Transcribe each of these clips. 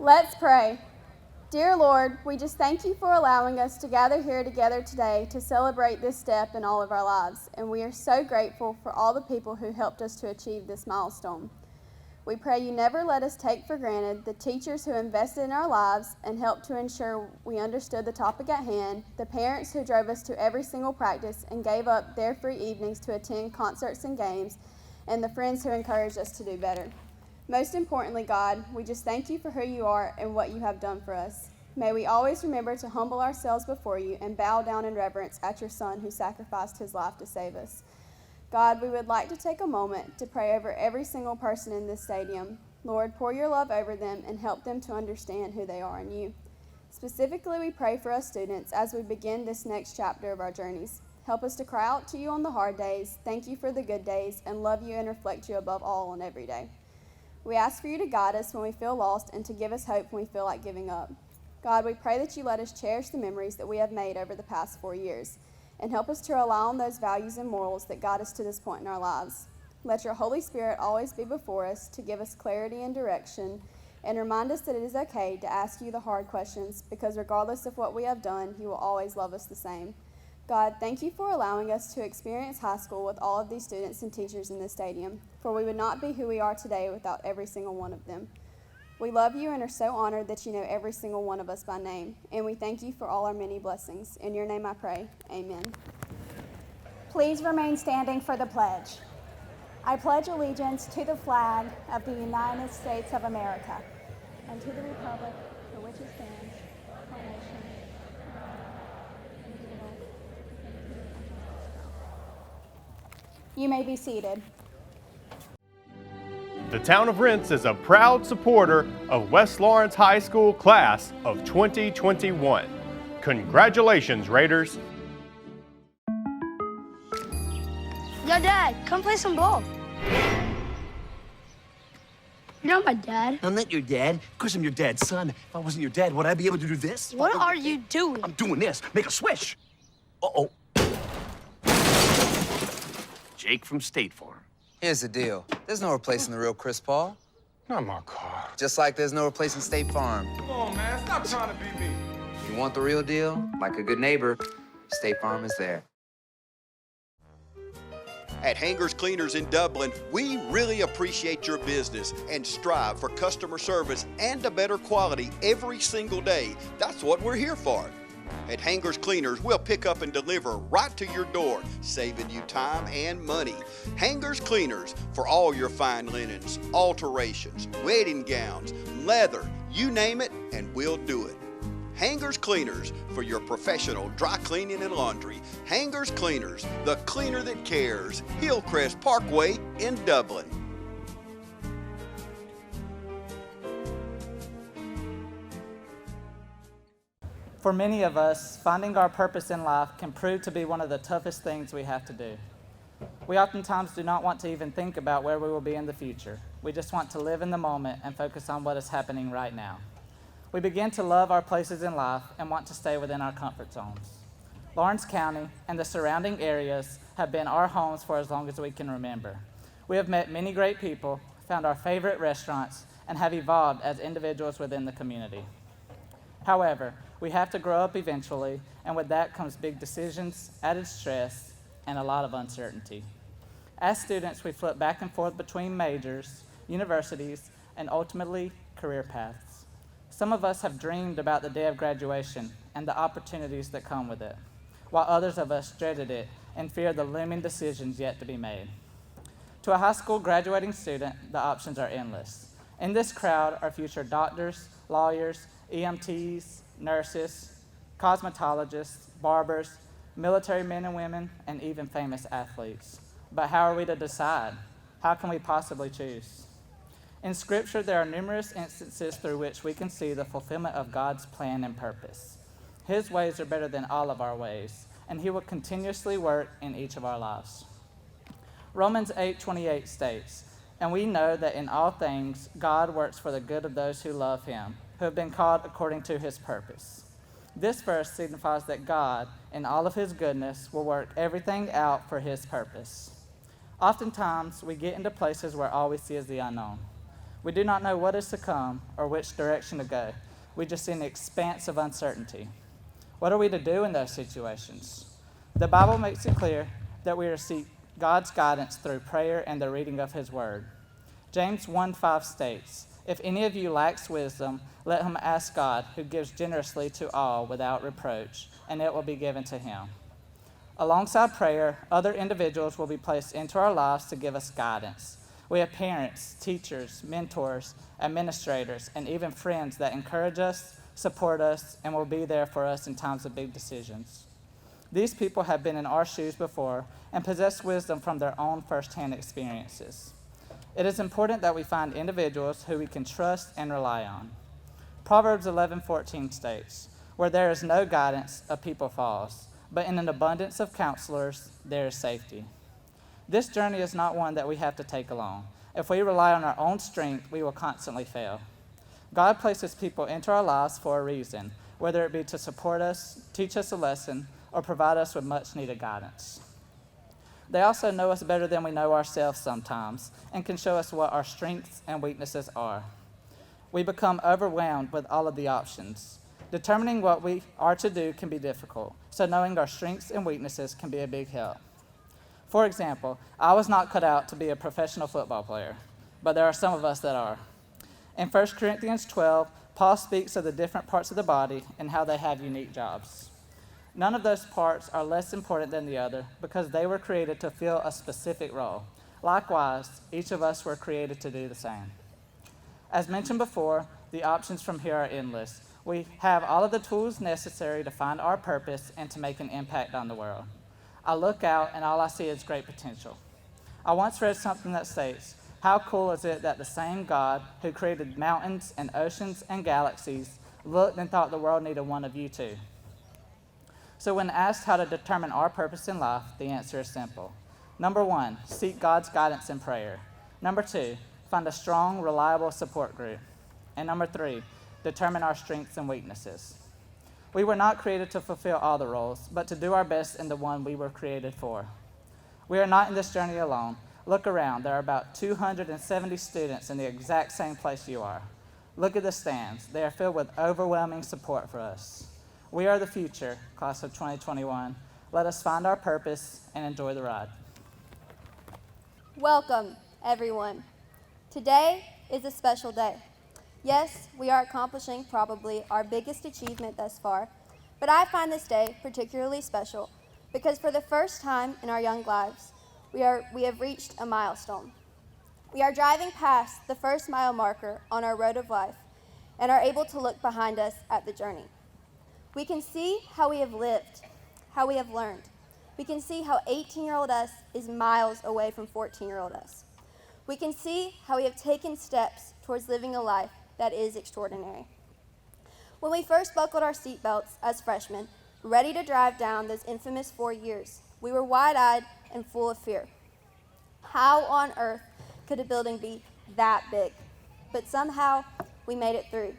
Let's pray. Dear Lord, we just thank you for allowing us to gather here together today to celebrate this step in all of our lives, and we are so grateful for all the people who helped us to achieve this milestone. We pray you never let us take for granted the teachers who invested in our lives and helped to ensure we understood the topic at hand, the parents who drove us to every single practice and gave up their free evenings to attend concerts and games, and the friends who encouraged us to do better. Most importantly, God, we just thank you for who you are and what you have done for us. May we always remember to humble ourselves before you and bow down in reverence at your Son who sacrificed his life to save us. God, we would like to take a moment to pray over every single person in this stadium. Lord, pour your love over them and help them to understand who they are in you. Specifically, we pray for us students as we begin this next chapter of our journeys. Help us to cry out to you on the hard days, thank you for the good days, and love you and reflect you above all on every day. We ask for you to guide us when we feel lost and to give us hope when we feel like giving up. God, we pray that you let us cherish the memories that we have made over the past 4 years and help us to rely on those values and morals that got us to this point in our lives. Let your Holy Spirit always be before us to give us clarity and direction and remind us that it is okay to ask you the hard questions because regardless of what we have done, you will always love us the same. God, thank you for allowing us to experience high school with all of these students and teachers in this stadium, for we would not be who we are today without every single one of them. We love you and are so honored that you know every single one of us by name, and we thank you for all our many blessings. In your name I pray, amen. Please remain standing for the pledge. I pledge allegiance to the flag of the United States of America and to the republic for which it stands, one nation. You may be seated. The town of Rents is a proud supporter of West Lawrence High School class of 2021. Congratulations, Raiders! Yo, Dad, come play some ball. You're not my dad. I'm not your dad. Of course I'm your dad's son. If I wasn't your dad, would I be able to do this? What are you doing? I'm doing this. Make a swish. Uh-oh. Jake from State Farm. Here's the deal. There's no replacing the real Chris Paul. Not my car. Just like there's no replacing State Farm. Come on, man. Stop trying to be me. If you want the real deal, like a good neighbor, State Farm is there. At Hangers Cleaners in Dublin, we really appreciate your business and strive for customer service and a better quality every single day. That's what we're here for. At Hangers Cleaners, we'll pick up and deliver right to your door, saving you time and money. Hangers Cleaners for all your fine linens, alterations, wedding gowns, leather, you name it, and we'll do it. Hangers Cleaners for your professional dry cleaning and laundry. Hangers Cleaners, the cleaner that cares. Hillcrest Parkway in Dublin. For many of us, finding our purpose in life can prove to be one of the toughest things we have to do. We oftentimes do not want to even think about where we will be in the future. We just want to live in the moment and focus on what is happening right now. We begin to love our places in life and want to stay within our comfort zones. Lawrence County and the surrounding areas have been our homes for as long as we can remember. We have met many great people, found our favorite restaurants, and have evolved as individuals within the community. However, we have to grow up eventually, and with that comes big decisions, added stress, and a lot of uncertainty. As students, we flip back and forth between majors, universities, and ultimately career paths. Some of us have dreamed about the day of graduation and the opportunities that come with it, while others of us dreaded it and feared the looming decisions yet to be made. To a high school graduating student, the options are endless. In this crowd are future doctors, lawyers, EMTs, nurses, cosmetologists, barbers, military men and women, and even famous athletes. But how are we to decide? How can we possibly choose? In Scripture, there are numerous instances through which we can see the fulfillment of God's plan and purpose. His ways are better than all of our ways, and He will continuously work in each of our lives. Romans 8:28 states, "And we know that in all things God works for the good of those who love Him, who have been called according to His purpose." This verse signifies that God, in all of His goodness, will work everything out for His purpose. Oftentimes, we get into places where all we see is the unknown. We do not know what is to come or which direction to go. We just see an expanse of uncertainty. What are we to do in those situations? The Bible makes it clear that we are to seek God's guidance through prayer and the reading of his word. James 1:5 states, "If any of you lacks wisdom, let him ask God, who gives generously to all without reproach, and it will be given to him." Alongside prayer, other individuals will be placed into our lives to give us guidance. We have parents, teachers, mentors, administrators, and even friends that encourage us, support us, and will be there for us in times of big decisions. These people have been in our shoes before and possess wisdom from their own firsthand experiences. It is important that we find individuals who we can trust and rely on. Proverbs 11:14 states, "Where there is no guidance, a people falls, but in an abundance of counselors, there is safety." This journey is not one that we have to take alone. If we rely on our own strength, we will constantly fail. God places people into our lives for a reason, whether it be to support us, teach us a lesson, or provide us with much-needed guidance. They also know us better than we know ourselves sometimes and can show us what our strengths and weaknesses are. We become overwhelmed with all of the options. Determining what we are to do can be difficult, so knowing our strengths and weaknesses can be a big help. For example, I was not cut out to be a professional football player, but there are some of us that are. In 1 Corinthians 12, Paul speaks of the different parts of the body and how they have unique jobs. None of those parts are less important than the other because they were created to fill a specific role. Likewise, each of us were created to do the same. As mentioned before, the options from here are endless. We have all of the tools necessary to find our purpose and to make an impact on the world. I look out and all I see is great potential. I once read something that states, "How cool is it that the same God who created mountains and oceans and galaxies looked and thought the world needed one of you too?" So when asked how to determine our purpose in life, the answer is simple. Number 1, seek God's guidance in prayer. Number 2, find a strong, reliable support group. And number 3, determine our strengths and weaknesses. We were not created to fulfill all the roles, but to do our best in the one we were created for. We are not in this journey alone. Look around. There are about 270 students in the exact same place you are. Look at the stands. They are filled with overwhelming support for us. We are the future, class of 2021. Let us find our purpose and enjoy the ride. Welcome, everyone. Today is a special day. Yes, we are accomplishing probably our biggest achievement thus far, but I find this day particularly special because for the first time in our young lives, we have reached a milestone. We are driving past the first mile marker on our road of life and are able to look behind us at the journey. We can see how we have lived, how we have learned. We can see how 18-year-old us is miles away from 14-year-old us. We can see how we have taken steps towards living a life that is extraordinary. When we first buckled our seatbelts as freshmen, ready to drive down those infamous 4 years, we were wide-eyed and full of fear. How on earth could a building be that big? But somehow, we made it through.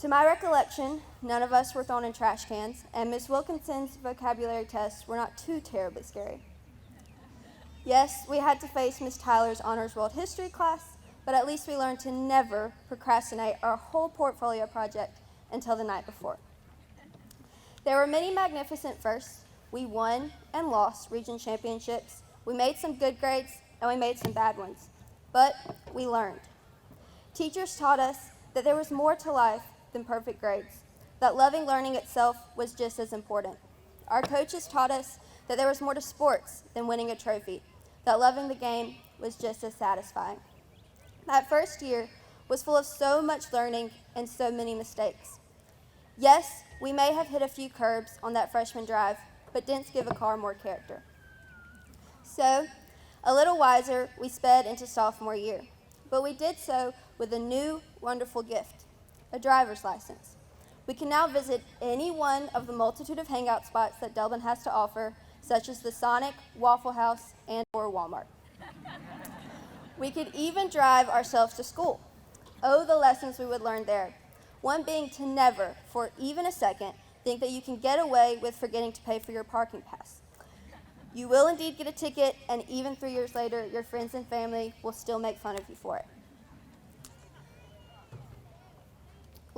To my recollection, none of us were thrown in trash cans, and Miss Wilkinson's vocabulary tests were not too terribly scary. Yes, we had to face Miss Tyler's Honors World History class, but at least we learned to never procrastinate our whole portfolio project until the night before. There were many magnificent firsts. We won and lost region championships. We made some good grades, and we made some bad ones. But we learned. Teachers taught us that there was more to life than perfect grades, that loving learning itself was just as important. Our coaches taught us that there was more to sports than winning a trophy, that loving the game was just as satisfying. That first year was full of so much learning and so many mistakes. Yes, we may have hit a few curbs on that freshman drive, but didn't give a car more character. So, a little wiser, we sped into sophomore year, but we did so with a new, wonderful gift, a driver's license. We can now visit any one of the multitude of hangout spots that Dublin has to offer, such as the Sonic, Waffle House, and or Walmart. We could even drive ourselves to school. Oh, the lessons we would learn there. One being to never, for even a second, think that you can get away with forgetting to pay for your parking pass. You will indeed get a ticket, and even 3 years later, your friends and family will still make fun of you for it.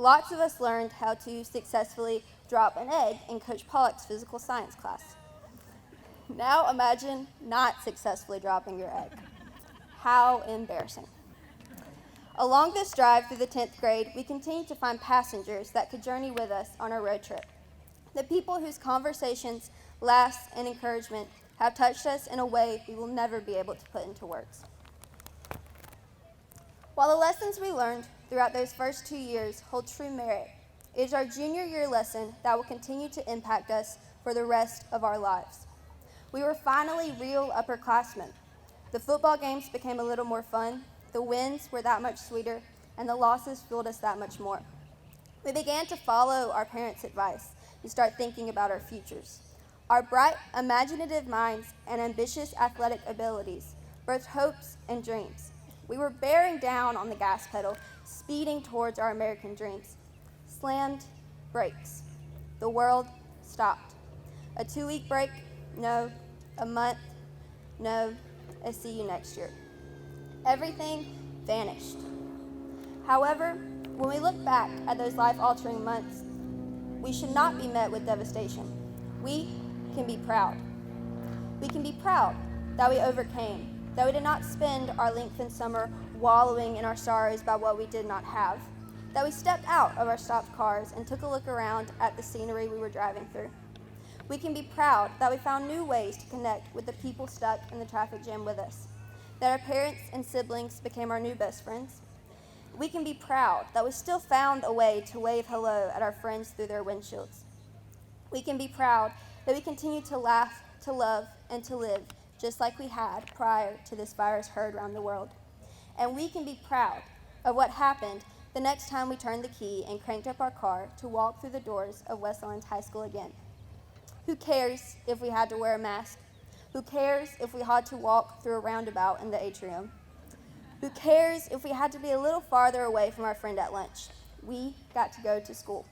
Lots of us learned how to successfully drop an egg in Coach Pollock's physical science class. Now imagine not successfully dropping your egg. How embarrassing. Along this drive through the 10th grade, we continue to find passengers that could journey with us on our road trip. The people whose conversations, laughs, and encouragement have touched us in a way we will never be able to put into words. While the lessons we learned throughout those first 2 years hold true merit, it is our junior year lesson that will continue to impact us for the rest of our lives. We were finally real upperclassmen. The football games became a little more fun, the wins were that much sweeter, and the losses fueled us that much more. We began to follow our parents' advice and start thinking about our futures. Our bright, imaginative minds and ambitious athletic abilities birthed hopes and dreams. We were bearing down on the gas pedal, speeding towards our American dreams. Slammed brakes. The world stopped. A 2-week break? No. A month? No. A see you next year. Everything vanished. However, when we look back at those life-altering months, we should not be met with devastation. We can be proud. We can be proud that we overcame, that we did not spend our lengthened summer wallowing in our sorrows by what we did not have, that we stepped out of our stopped cars and took a look around at the scenery we were driving through. We can be proud that we found new ways to connect with the people stuck in the traffic jam with us, that our parents and siblings became our new best friends. We can be proud that we still found a way to wave hello at our friends through their windshields. We can be proud that we continue to laugh, to love, and to live just like we had prior to this virus heard around the world. And we can be proud of what happened the next time we turned the key and cranked up our car to walk through the doors of West Lawrence High School again. Who cares if we had to wear a mask? Who cares if we had to walk through a roundabout in the atrium? Who cares if we had to be a little farther away from our friend at lunch? We got to go to school.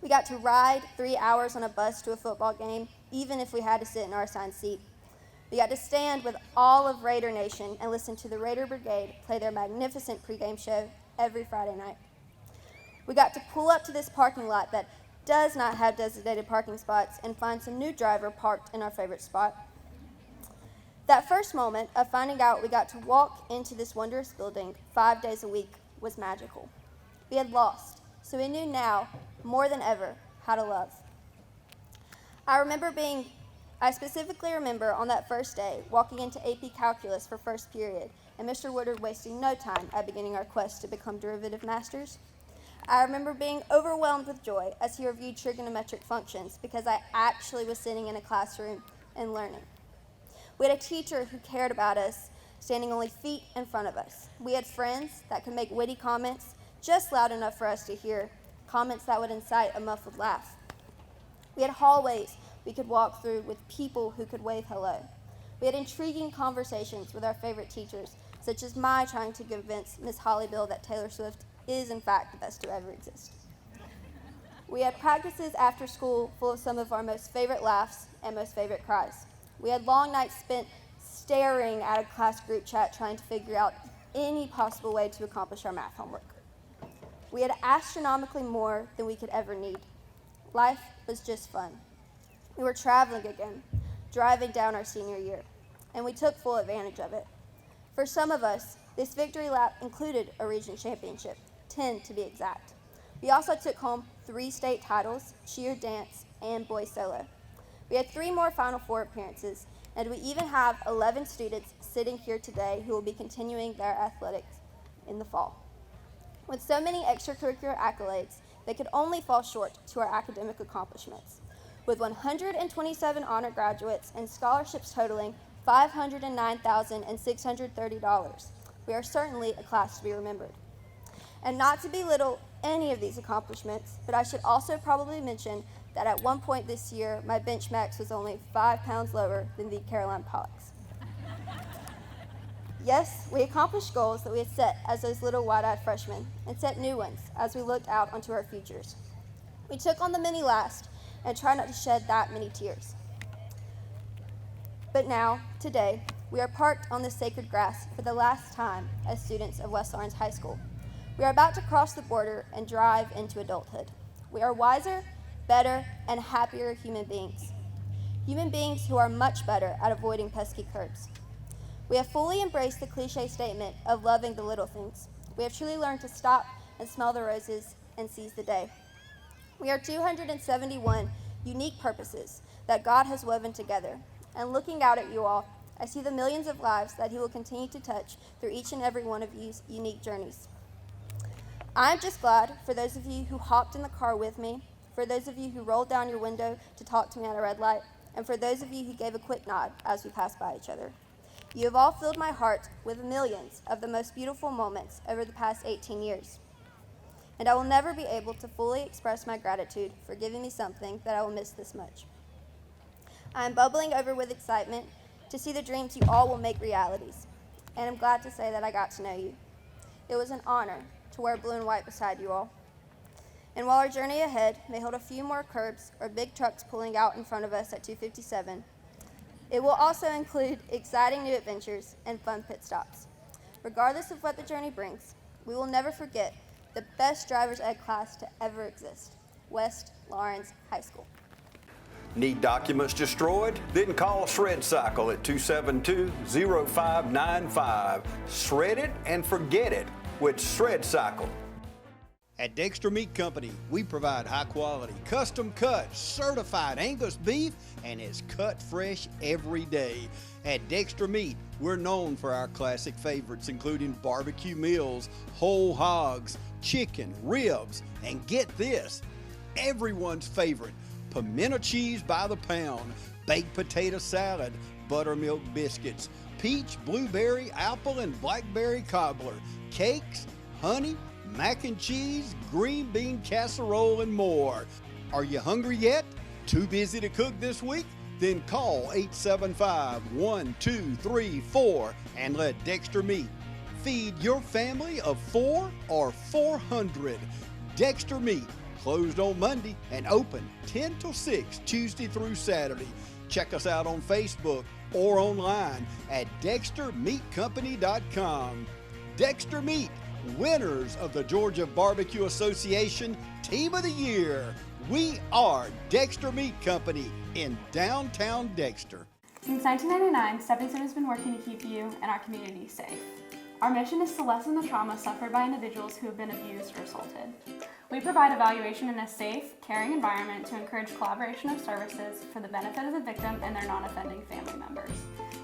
We got to ride 3 hours on a bus to a football game, even if we had to sit in our assigned seat. We got to stand with all of Raider Nation and listen to the Raider Brigade play their magnificent pregame show every Friday night. We got to pull up to this parking lot that does not have designated parking spots and find some new driver parked in our favorite spot. That first moment of finding out we got to walk into this wondrous building 5 days a week was magical. We had lost, so we knew now, more than ever, how to love. I specifically remember on that first day walking into AP Calculus for first period and Mr. Woodard wasting no time at beginning our quest to become derivative masters. I remember being overwhelmed with joy as he reviewed trigonometric functions because I actually was sitting in a classroom and learning. We had a teacher who cared about us, standing only feet in front of us. We had friends that could make witty comments just loud enough for us to hear, comments that would incite a muffled laugh. We had hallways we could walk through with people who could wave hello. We had intriguing conversations with our favorite teachers, such as my trying to convince Miss Hollybill that Taylor Swift is in fact the best to ever exist. We had practices after school full of some of our most favorite laughs and most favorite cries. We had long nights spent staring at a class group chat trying to figure out any possible way to accomplish our math homework. We had astronomically more than we could ever need. Life was just fun. We were traveling again, driving down our senior year, and we took full advantage of it. For some of us, this victory lap included a region championship, 10 to be exact. We also took home 3 state titles, cheer, dance, and boys solo. We had 3 more Final Four appearances, and we even have 11 students sitting here today who will be continuing their athletics in the fall. With so many extracurricular accolades, they could only fall short to our academic accomplishments. With 127 honor graduates and scholarships totaling $509,630, we are certainly a class to be remembered. And not to belittle any of these accomplishments, but I should also probably mention that at one point this year, my bench max was only 5 pounds lower than the Caroline Pollocks. Yes, we accomplished goals that we had set as those little wide-eyed freshmen, and set new ones as we looked out onto our futures. We took on the many last, and tried not to shed that many tears. But now, today, we are parked on this sacred grass for the last time as students of West Lawrence High School. We are about to cross the border and drive into adulthood. We are wiser, better, and happier human beings. Human beings who are much better at avoiding pesky curbs. We have fully embraced the cliche statement of loving the little things. We have truly learned to stop and smell the roses and seize the day. We are 271 unique purposes that God has woven together. And looking out at you all, I see the millions of lives that He will continue to touch through each and every one of you's unique journeys. I'm just glad for those of you who hopped in the car with me, for those of you who rolled down your window to talk to me at a red light, and for those of you who gave a quick nod as we passed by each other. You have all filled my heart with millions of the most beautiful moments over the past 18 years. And I will never be able to fully express my gratitude for giving me something that I will miss this much. I am bubbling over with excitement to see the dreams you all will make realities, and I'm glad to say that I got to know you. It was an honor to wear blue and white beside you all. And while our journey ahead may hold a few more curbs or big trucks pulling out in front of us at 257, it will also include exciting new adventures and fun pit stops. Regardless of what the journey brings, we will never forget the best driver's ed class to ever exist, West Lawrence High School. Need documents destroyed? Then call Shred Cycle at 272-0595. Shred it and forget it with Shred Cycle. At Dexter Meat Company, we provide high quality, custom cut, certified Angus beef, and it's cut fresh every day. At Dexter Meat, we're known for our classic favorites, including barbecue meals, whole hogs, chicken, ribs, and get this, everyone's favorite, pimento cheese by the pound, baked potato salad, buttermilk biscuits, peach, blueberry, apple, and blackberry cobbler, cakes, honey, mac and cheese, green bean casserole, and more. Are you hungry yet? Too busy to cook this week? Then call 875-1234 and let Dexter Meat feed your family of 4 or 400. Dexter Meat, closed on Monday and open 10 till 6 Tuesday through Saturday. Check us out on Facebook or online at DexterMeatCompany.com. Dexter Meat, winners of the Georgia Barbecue Association Team of the Year. We are Dexter Meat Company in downtown Dexter. Since 1999, Stepping Stone has been working to keep you and our community safe. Our mission is to lessen the trauma suffered by individuals who have been abused or assaulted. We provide evaluation in a safe, caring environment to encourage collaboration of services for the benefit of the victim and their non-offending family members.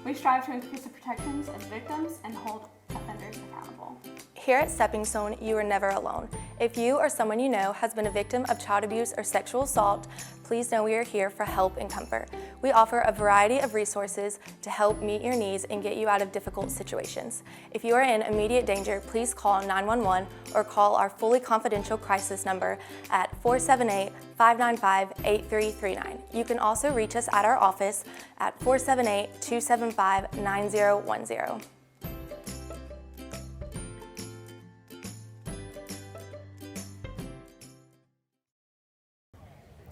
We strive to increase the protections of victims and hold offenders accountable. Here at Stepping Stone, you are never alone. If you or someone you know has been a victim of child abuse or sexual assault, please know we are here for help and comfort. We offer a variety of resources to help meet your needs and get you out of difficult situations. If you are in immediate danger, please call 911 or call our fully confidential crisis number at 478-595-8339. You can also reach us at our office at 478-275-9010.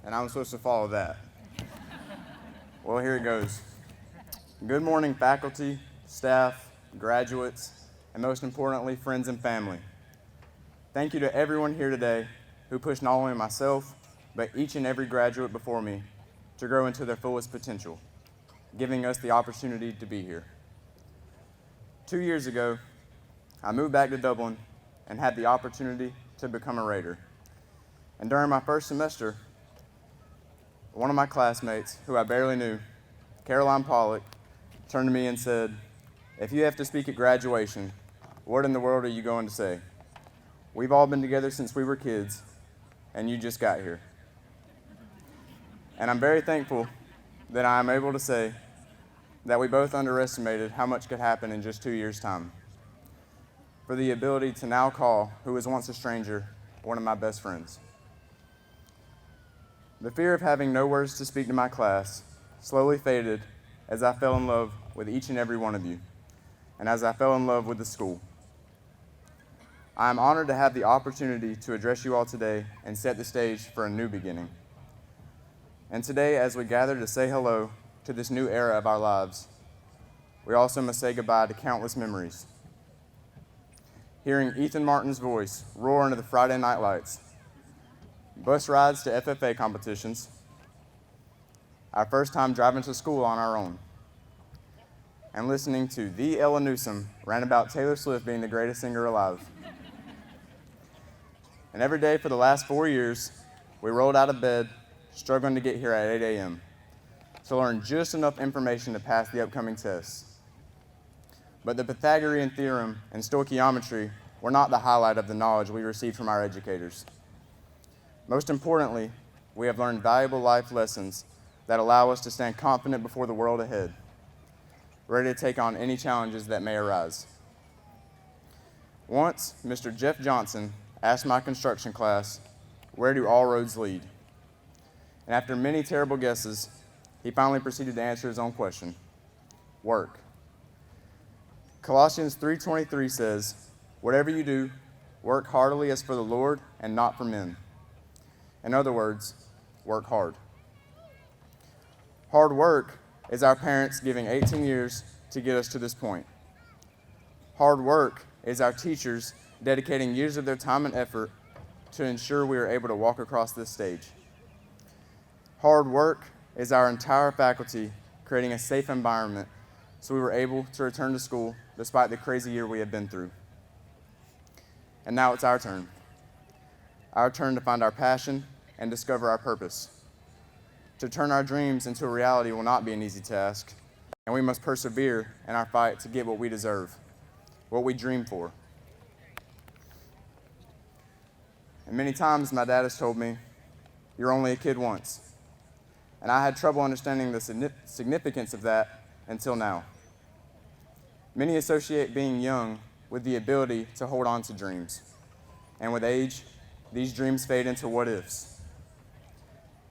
And I'm supposed to follow that. Well, here it goes. Good morning, faculty, staff, graduates, and most importantly, friends and family. Thank you to everyone here today who pushed not only myself, but each and every graduate before me to grow into their fullest potential, giving us the opportunity to be here. 2 years ago, I moved back to Dublin and had the opportunity to become a Raider. And during my first semester, one of my classmates, who I barely knew, Caroline Pollock, turned to me and said, "If you have to speak at graduation, what in the world are you going to say? We've all been together since we were kids, and you just got here." And I'm very thankful that I am able to say that we both underestimated how much could happen in just 2 years' time, for the ability to now call who was once a stranger one of my best friends. The fear of having no words to speak to my class slowly faded as I fell in love with each and every one of you, and as I fell in love with the school. I am honored to have the opportunity to address you all today and set the stage for a new beginning. And today, as we gather to say hello to this new era of our lives, we also must say goodbye to countless memories. hearing Ethan Martin's voice roar into the Friday night lights, bus rides to FFA competitions, our first time driving to school on our own, and listening to the Ella Newsom rant about Taylor Swift being the greatest singer alive. And every day for the last 4 years, we rolled out of bed, struggling to get here at 8 a.m. to learn just enough information to pass the upcoming tests. But the Pythagorean theorem and stoichiometry were not the highlight of the knowledge we received from our educators. Most importantly, we have learned valuable life lessons that allow us to stand confident before the world ahead, ready to take on any challenges that may arise. Once, Mr. Jeff Johnson asked my construction class, "Where do all roads lead?" And after many terrible guesses, he finally proceeded to answer his own question: work. Colossians 3:23 says, "Whatever you do, work heartily as for the Lord and not for men." In other words, work hard. Hard work is our parents giving 18 years to get us to this point. Hard work is our teachers dedicating years of their time and effort to ensure we are able to walk across this stage. Hard work is our entire faculty creating a safe environment so we were able to return to school despite the crazy year we have been through. And now it's our turn. Our turn to find our passion and discover our purpose. To turn our dreams into a reality will not be an easy task, and we must persevere in our fight to get what we deserve, what we dream for. And many times my dad has told me, "You're only a kid once." And I had trouble understanding the significance of that until now. Many associate being young with the ability to hold on to dreams. And with age, these dreams fade into what-ifs.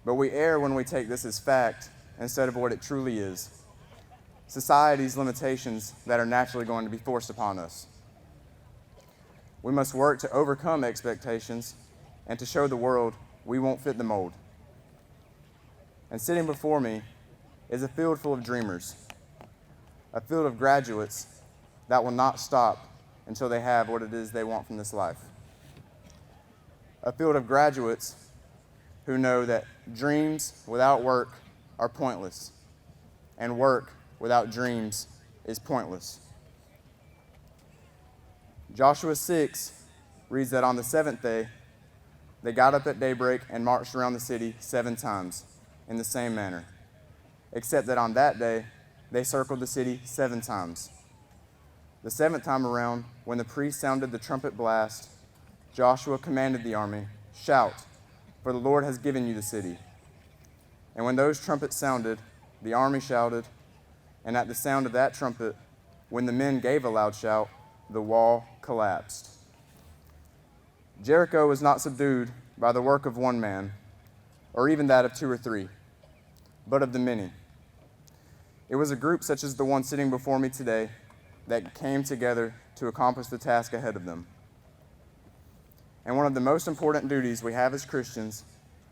But we err when we take this as fact instead of what it truly is: society's limitations that are naturally going to be forced upon us. We must work to overcome expectations and to show the world we won't fit the mold. And sitting before me is a field full of dreamers, a field of graduates that will not stop until they have what it is they want from this life. A field of graduates who know that dreams without work are pointless, and work without dreams is pointless. Joshua 6 reads that on the seventh day, they got up at daybreak and marched around the city 7 times in the same manner, except that on that day, they circled the city 7 times. The 7th time around, when the priest sounded the trumpet blast, Joshua commanded the army, "Shout, for the Lord has given you the city." And when those trumpets sounded, the army shouted, and at the sound of that trumpet, when the men gave a loud shout, the wall collapsed. Jericho was not subdued by the work of one man, or even that of 2 or 3, but of the many. It was a group such as the one sitting before me today that came together to accomplish the task ahead of them. And one of the most important duties we have as Christians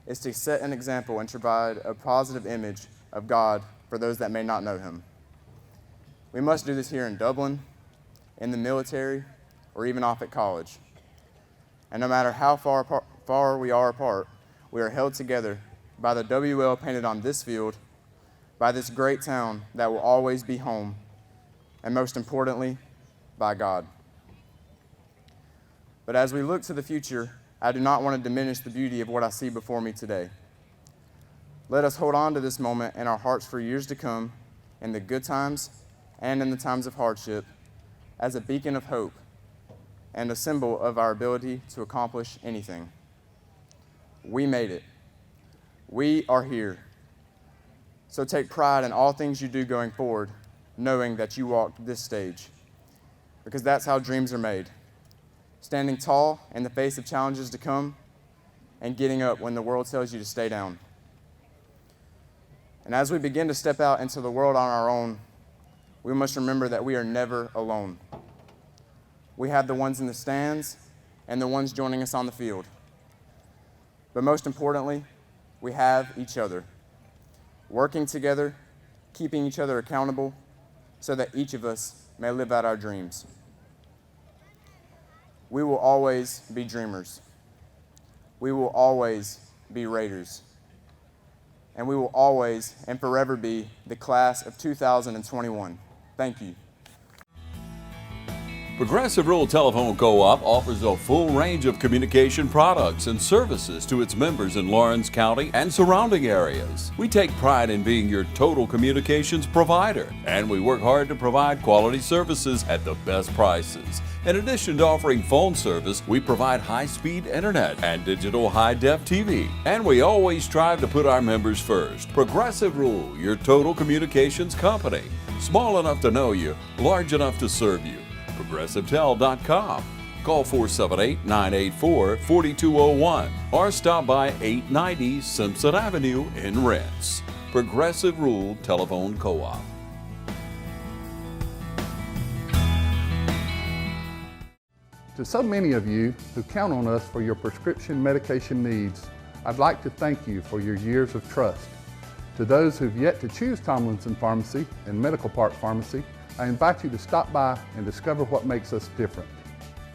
is to set an example and provide a positive image of God for those that may not know Him. We must do this here in Dublin, in the military, or even off at college. And no matter how far we are apart, we are held together by the WL painted on this field, by this great town that will always be home, and most importantly, by God. But as we look to the future, I do not want to diminish the beauty of what I see before me today. Let us hold on to this moment in our hearts for years to come, in the good times and in the times of hardship, as a beacon of hope and a symbol of our ability to accomplish anything. We made it. We are here. So take pride in all things you do going forward, knowing that you walked this stage, because that's how dreams are made. Standing tall in the face of challenges to come, and getting up when the world tells you to stay down. And as we begin to step out into the world on our own, we must remember that we are never alone. We have the ones in the stands and the ones joining us on the field. But most importantly, we have each other, working together, keeping each other accountable, so that each of us may live out our dreams. We will always be dreamers. We will always be Raiders. And we will always and forever be the class of 2021. Thank you. Progressive Rural Telephone Co-op offers a full range of communication products and services to its members in Lawrence County and surrounding areas. We take pride in being your total communications provider, and we work hard to provide quality services at the best prices. In addition to offering phone service, we provide high-speed internet and digital high-def TV. And we always strive to put our members first. Progressive Rural, your total communications company. Small enough to know you, large enough to serve you. ProgressiveTel.com. Call 478-984-4201 or stop by 890 Simpson Avenue in Rents. Progressive Rural Telephone Co-op. To so many of you who count on us for your prescription medication needs, I'd like to thank you for your years of trust. To those who've yet to choose Tomlinson Pharmacy and Medical Park Pharmacy, I invite you to stop by and discover what makes us different.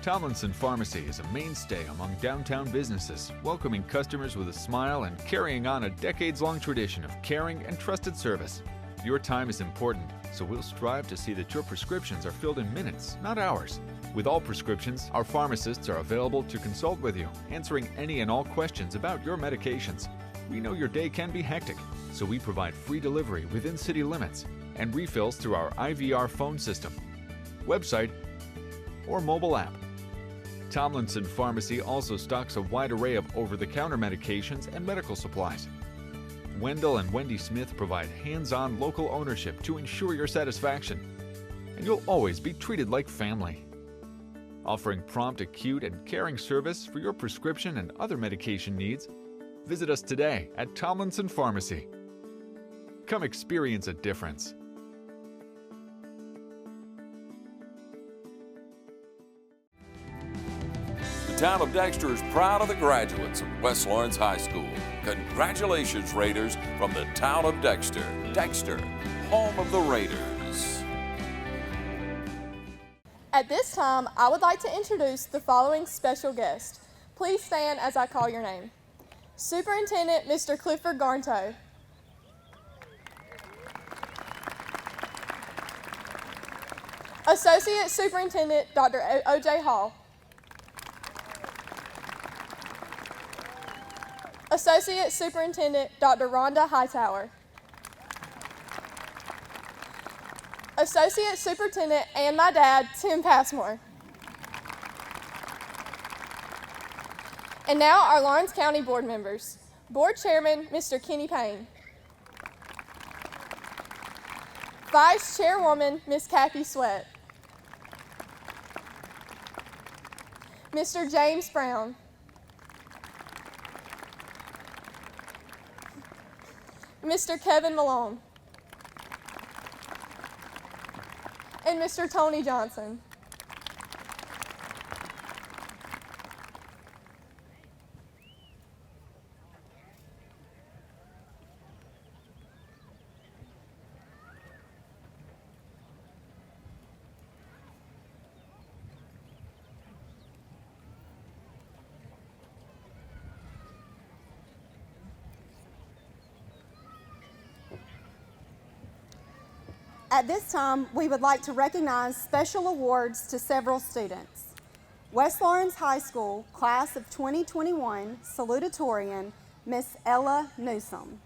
Tomlinson Pharmacy is a mainstay among downtown businesses, welcoming customers with a smile and carrying on a decades-long tradition of caring and trusted service. Your time is important, so we'll strive to see that your prescriptions are filled in minutes, not hours. With all prescriptions, our pharmacists are available to consult with you, answering any and all questions about your medications. We know your day can be hectic, so we provide free delivery within city limits and refills through our IVR phone system, website, or mobile app. Tomlinson Pharmacy also stocks a wide array of over-the-counter medications and medical supplies. Wendell and Wendy Smith provide hands-on local ownership to ensure your satisfaction, and you'll always be treated like family. Offering prompt, acute, and caring service for your prescription and other medication needs, visit us today at Tomlinson Pharmacy. Come experience a difference. The town of Dexter is proud of the graduates of West Lawrence High School. Congratulations, Raiders, from the town of Dexter. Dexter, home of the Raiders. At this time, I would like to introduce the following special guest. Please stand as I call your name. Superintendent Mr. Clifford Garnto. Associate Superintendent Dr. O.J. Hall. Associate Superintendent Dr. Rhonda Hightower. Associate Superintendent and my dad, Tim Passmore. And now our Lawrence County Board members. Board Chairman, Mr. Kenny Payne. Vice Chairwoman, Ms. Kathy Sweat. Mr. James Brown. Mr. Kevin Malone. And Mr. Tony Johnson. At this time, we would like to recognize special awards to several students. West Lawrence High School, Class of 2021, Salutatorian, Miss Ella Newsom.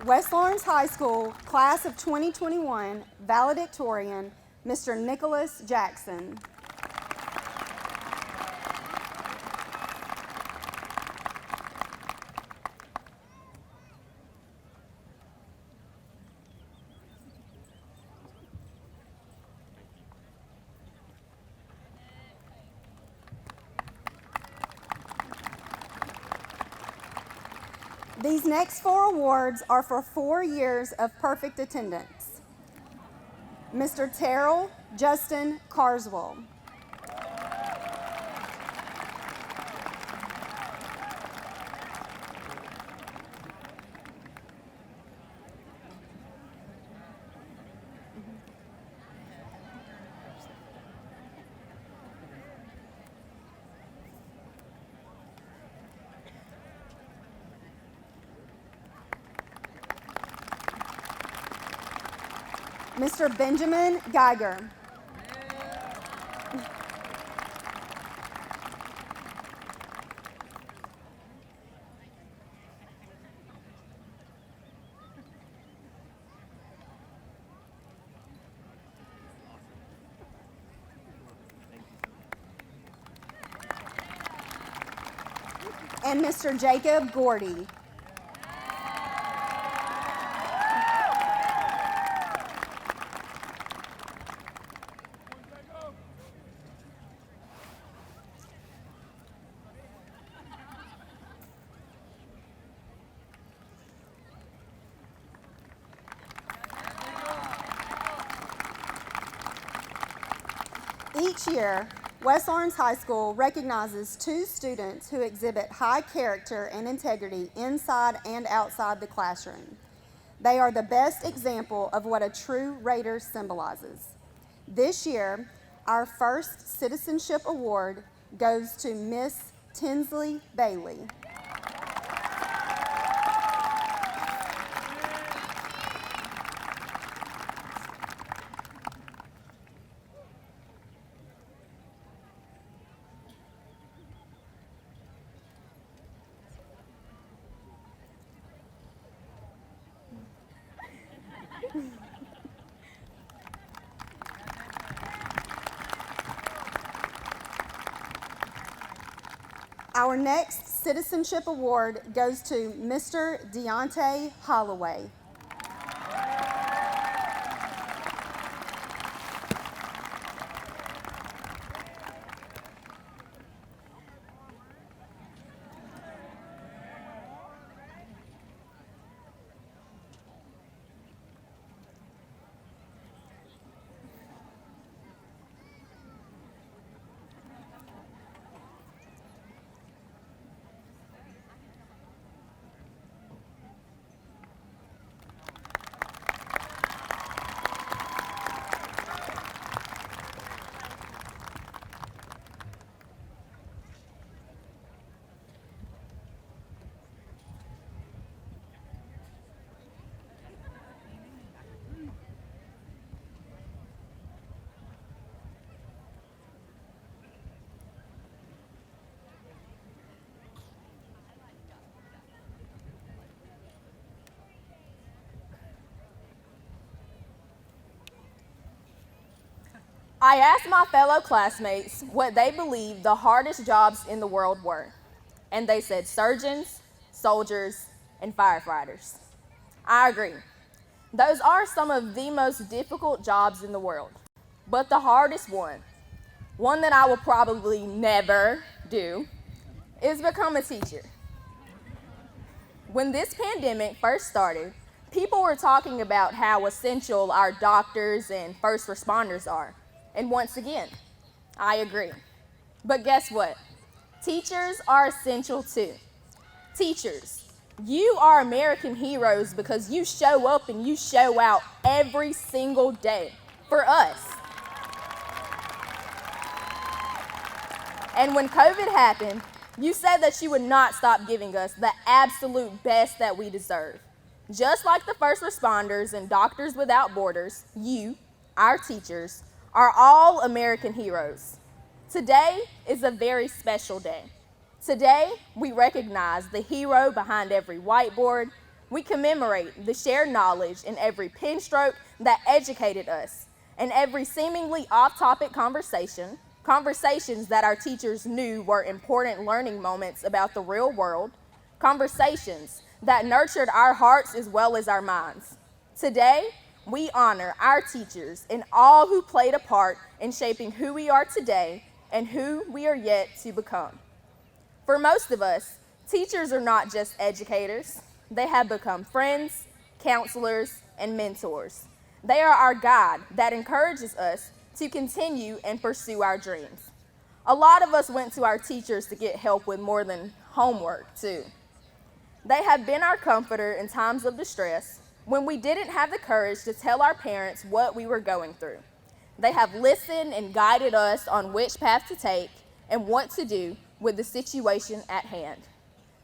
West Lawrence High School, Class of 2021, Valedictorian, Mr. Nicholas Jackson. These next 4 awards are for 4 years of perfect attendance. Mr. Terrell Justin Carswell. Mr. Benjamin Geiger. And Mr. Jacob Gordy. Each year, West Lawrence High School recognizes 2 students who exhibit high character and integrity inside and outside the classroom. They are the best example of what a true Raider symbolizes. This year, our first citizenship award goes to Miss Tinsley Bailey. Our next citizenship award goes to Mr. Deontay Holloway. I asked my fellow classmates what they believed the hardest jobs in the world were, and they said surgeons, soldiers, and firefighters. I agree. Those are some of the most difficult jobs in the world, but the hardest one that I will probably never do, is become a teacher. When this pandemic first started, people were talking about how essential our doctors and first responders are. And once again, I agree. But guess what? Teachers are essential too. Teachers, you are American heroes because you show up and you show out every single day for us. And when COVID happened, you said that you would not stop giving us the absolute best that we deserve. Just like the first responders and Doctors Without Borders, you, our teachers, are all American heroes. Today is a very special day. Today, we recognize the hero behind every whiteboard. We commemorate the shared knowledge in every pen stroke that educated us, and every seemingly off-topic conversations that our teachers knew were important learning moments about the real world, conversations that nurtured our hearts as well as our minds. Today, we honor our teachers and all who played a part in shaping who we are today and who we are yet to become. For most of us, teachers are not just educators, They have become friends, counselors, and mentors. They are our guide that encourages us to continue and pursue our dreams. A lot of us went to our teachers to get help with more than homework, too. They have been our comforter in times of distress when we didn't have the courage to tell our parents what we were going through. They have listened and guided us on which path to take and what to do with the situation at hand.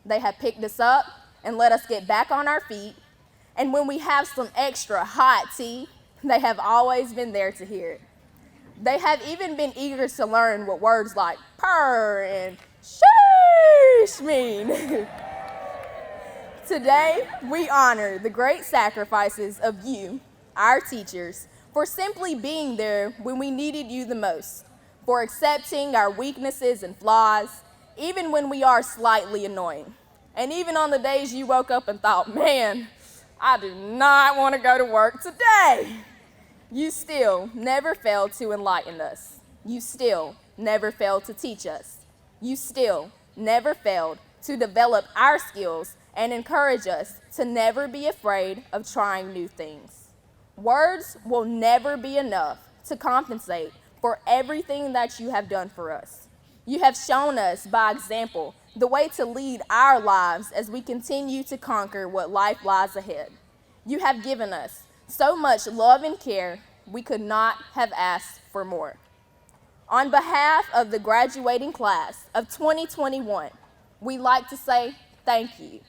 They have picked us up and let us get back on our feet, and when we have some extra hot tea, they have always been there to hear it. They have even been eager to learn what words like purr and sheesh mean. Today, we honor the great sacrifices of you, our teachers, for simply being there when we needed you the most, for accepting our weaknesses and flaws, even when we are slightly annoying. And even on the days you woke up and thought, man, I do not want to go to work today. You still never failed to enlighten us. You still never failed to teach us. You still never failed to develop our skills and encourage us to never be afraid of trying new things. Words will never be enough to compensate for everything that you have done for us. You have shown us by example the way to lead our lives as we continue to conquer what life lies ahead. You have given us so much love and care, we could not have asked for more. On behalf of the graduating class of 2021, we'd like to say thank you.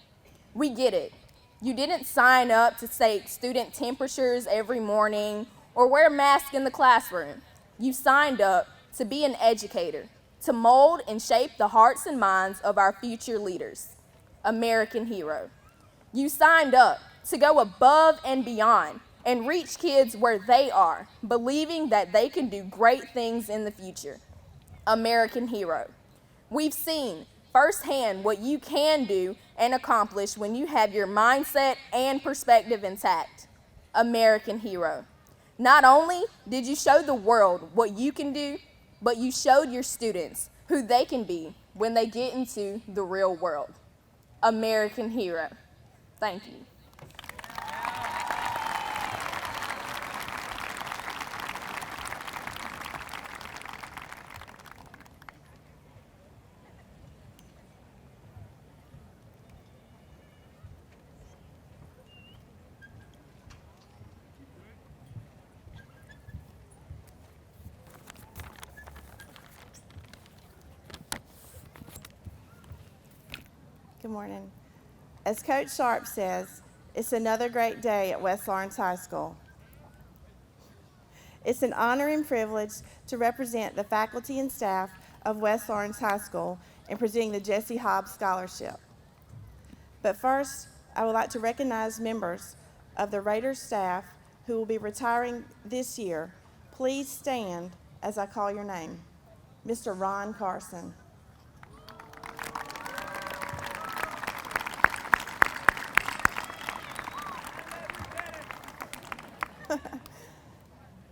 We get it. You didn't sign up to take student temperatures every morning or wear masks in the classroom. You signed up to be an educator, to mold and shape the hearts and minds of our future leaders. American hero. You signed up to go above and beyond and reach kids where they are, believing that they can do great things in the future. American hero. We've seen firsthand what you can do and accomplish when you have your mindset and perspective intact. American hero. Not only did you show the world what you can do, but you showed your students who they can be when they get into the real world. American hero. Thank you. Good morning. As Coach Sharp says, it's another great day at West Lawrence High School. It's an honor and privilege to represent the faculty and staff of West Lawrence High School in presenting the Jesse Hobbs Scholarship. But first, I would like to recognize members of the Raiders staff who will be retiring this year. Please stand as I call your name. Mr. Ron Carson.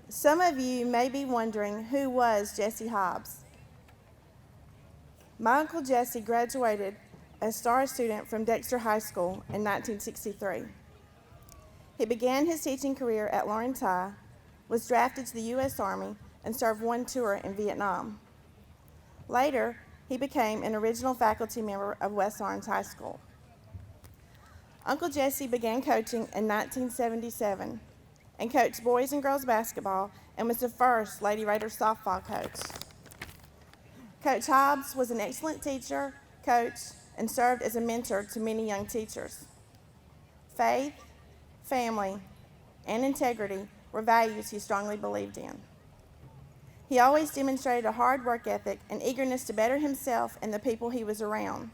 Some of you may be wondering who was Jesse Hobbs. My Uncle Jesse graduated as star student from Dexter High School in 1963. He began his teaching career at Lawrence High, was drafted to the U.S. Army, and served one tour in Vietnam. Later, he became an original faculty member of West Lawrence High School. Uncle Jesse began coaching in 1977 and coached boys and girls basketball and was the first Lady Raiders softball coach. Coach Hobbs was an excellent teacher, coach, and served as a mentor to many young teachers. Faith, family, and integrity were values he strongly believed in. He always demonstrated a hard work ethic and eagerness to better himself and the people he was around.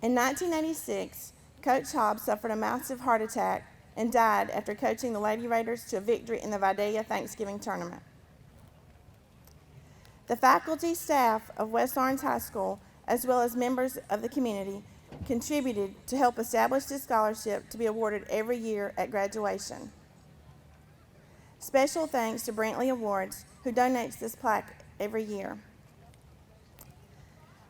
In 1986, Coach Hobbs suffered a massive heart attack and died after coaching the Lady Raiders to a victory in the Vidalia Thanksgiving tournament. The faculty, staff of West Lawrence High School, as well as members of the community, contributed to help establish this scholarship to be awarded every year at graduation. Special thanks to Brantley Awards, who donates this plaque every year.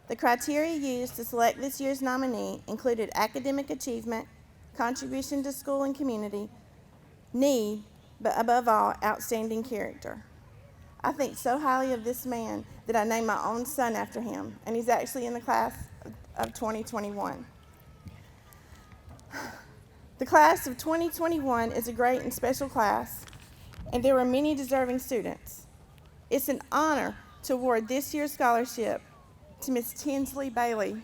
The criteria used to select this year's nominee included academic achievement, contribution to school and community, need, but above all, outstanding character. I think so highly of this man that I named my own son after him, and he's actually in the class of 2021. The class of 2021 is a great and special class, and there were many deserving students. It's an honor to award this year's scholarship to Miss Tinsley Bailey.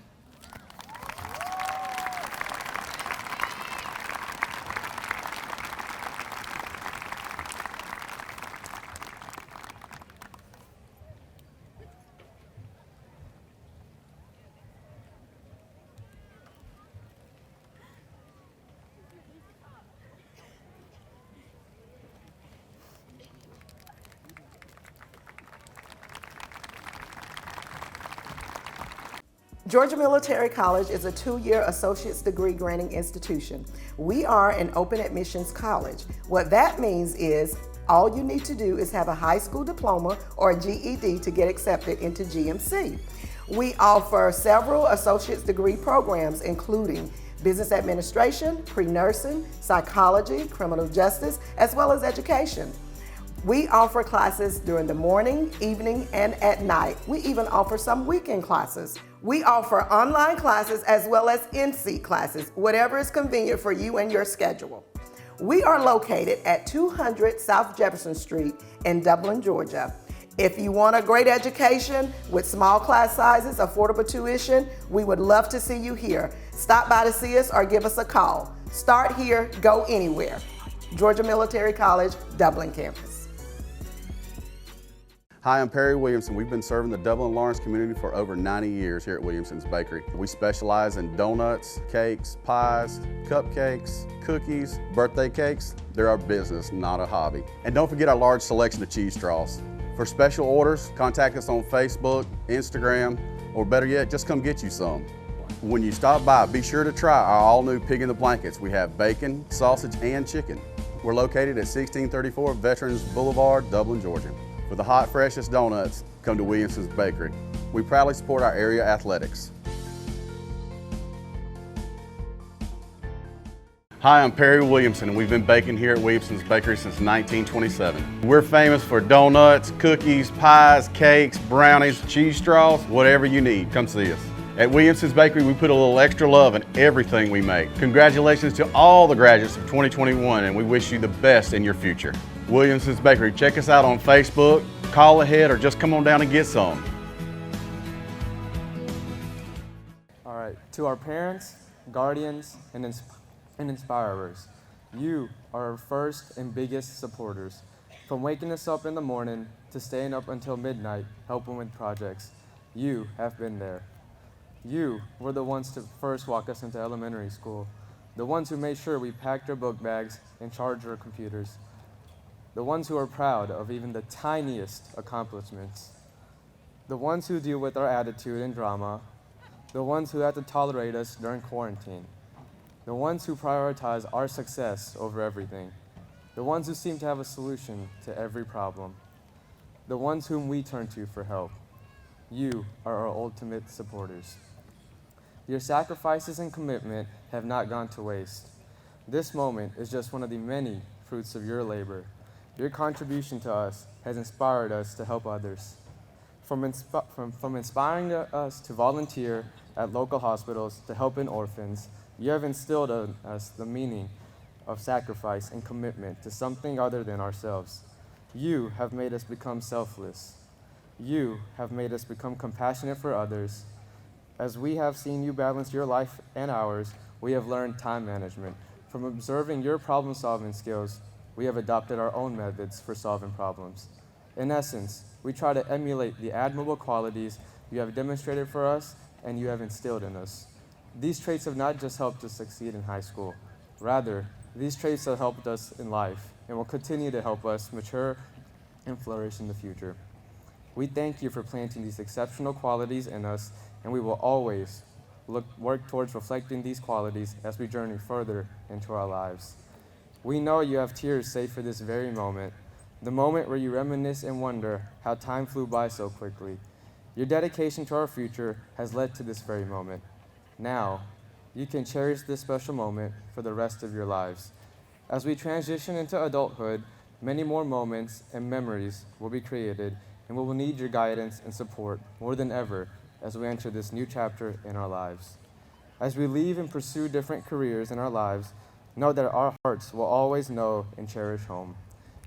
Georgia Military College is a 2-year associate's degree granting institution. We are an open admissions college. What that means is all you need to do is have a high school diploma or a GED to get accepted into GMC. We offer several associate's degree programs, including business administration, pre-nursing, psychology, criminal justice, as well as education. We offer classes during the morning, evening, and at night. We even offer some weekend classes. We offer online classes as well as in-seat classes, whatever is convenient for you and your schedule. We are located at 200 South Jefferson Street in Dublin, Georgia. If you want a great education with small class sizes, affordable tuition, we would love to see you here. Stop by to see us or give us a call. Start here, go anywhere. Georgia Military College, Dublin campus. Hi, I'm Perry Williamson. We've been serving the Dublin Lawrence community for over 90 years here at Williamson's Bakery. We specialize in donuts, cakes, pies, cupcakes, cookies, birthday cakes. They're our business, not a hobby. And don't forget our large selection of cheese straws. For special orders, contact us on Facebook, Instagram, or better yet, just come get you some. When you stop by, be sure to try our all-new Pig in the Blankets. We have bacon, sausage, and chicken. We're located at 1634 Veterans Boulevard, Dublin, Georgia. For the hot, freshest donuts, come to Williamson's Bakery. We proudly support our area athletics. Hi, I'm Perry Williamson, and we've been baking here at Williamson's Bakery since 1927. We're famous for donuts, cookies, pies, cakes, brownies, cheese straws, whatever you need, come see us. At Williamson's Bakery, we put a little extra love in everything we make. Congratulations to all the graduates of 2021, and we wish you the best in your future. Williamson's Bakery. Check us out on Facebook, call ahead, or just come on down and get some. All right, to our parents, guardians, and inspirers, you are our first and biggest supporters. From waking us up in the morning to staying up until midnight helping with projects, you have been there. You were the ones to first walk us into elementary school, the ones who made sure we packed our book bags and charged our computers, the ones who are proud of even the tiniest accomplishments, the ones who deal with our attitude and drama, the ones who had to tolerate us during quarantine, the ones who prioritize our success over everything, the ones who seem to have a solution to every problem, the ones whom we turn to for help. You are our ultimate supporters. Your sacrifices and commitment have not gone to waste. This moment is just one of the many fruits of your labor. Your contribution to us has inspired us to help others. From inspiring us to volunteer at local hospitals to help in orphans, you have instilled in us the meaning of sacrifice and commitment to something other than ourselves. You have made us become selfless. You have made us become compassionate for others. As we have seen you balance your life and ours, we have learned time management. From observing your problem-solving skills, we have adopted our own methods for solving problems. In essence, we try to emulate the admirable qualities you have demonstrated for us and you have instilled in us. These traits have not just helped us succeed in high school. Rather, these traits have helped us in life and will continue to help us mature and flourish in the future. We thank you for planting these exceptional qualities in us, and we will always work towards reflecting these qualities as we journey further into our lives. We know you have tears saved for this very moment, the moment where you reminisce and wonder how time flew by so quickly. Your dedication to our future has led to this very moment. Now, you can cherish this special moment for the rest of your lives. As we transition into adulthood, many more moments and memories will be created, and we will need your guidance and support more than ever as we enter this new chapter in our lives. As we leave and pursue different careers in our lives, know that our hearts will always know and cherish home.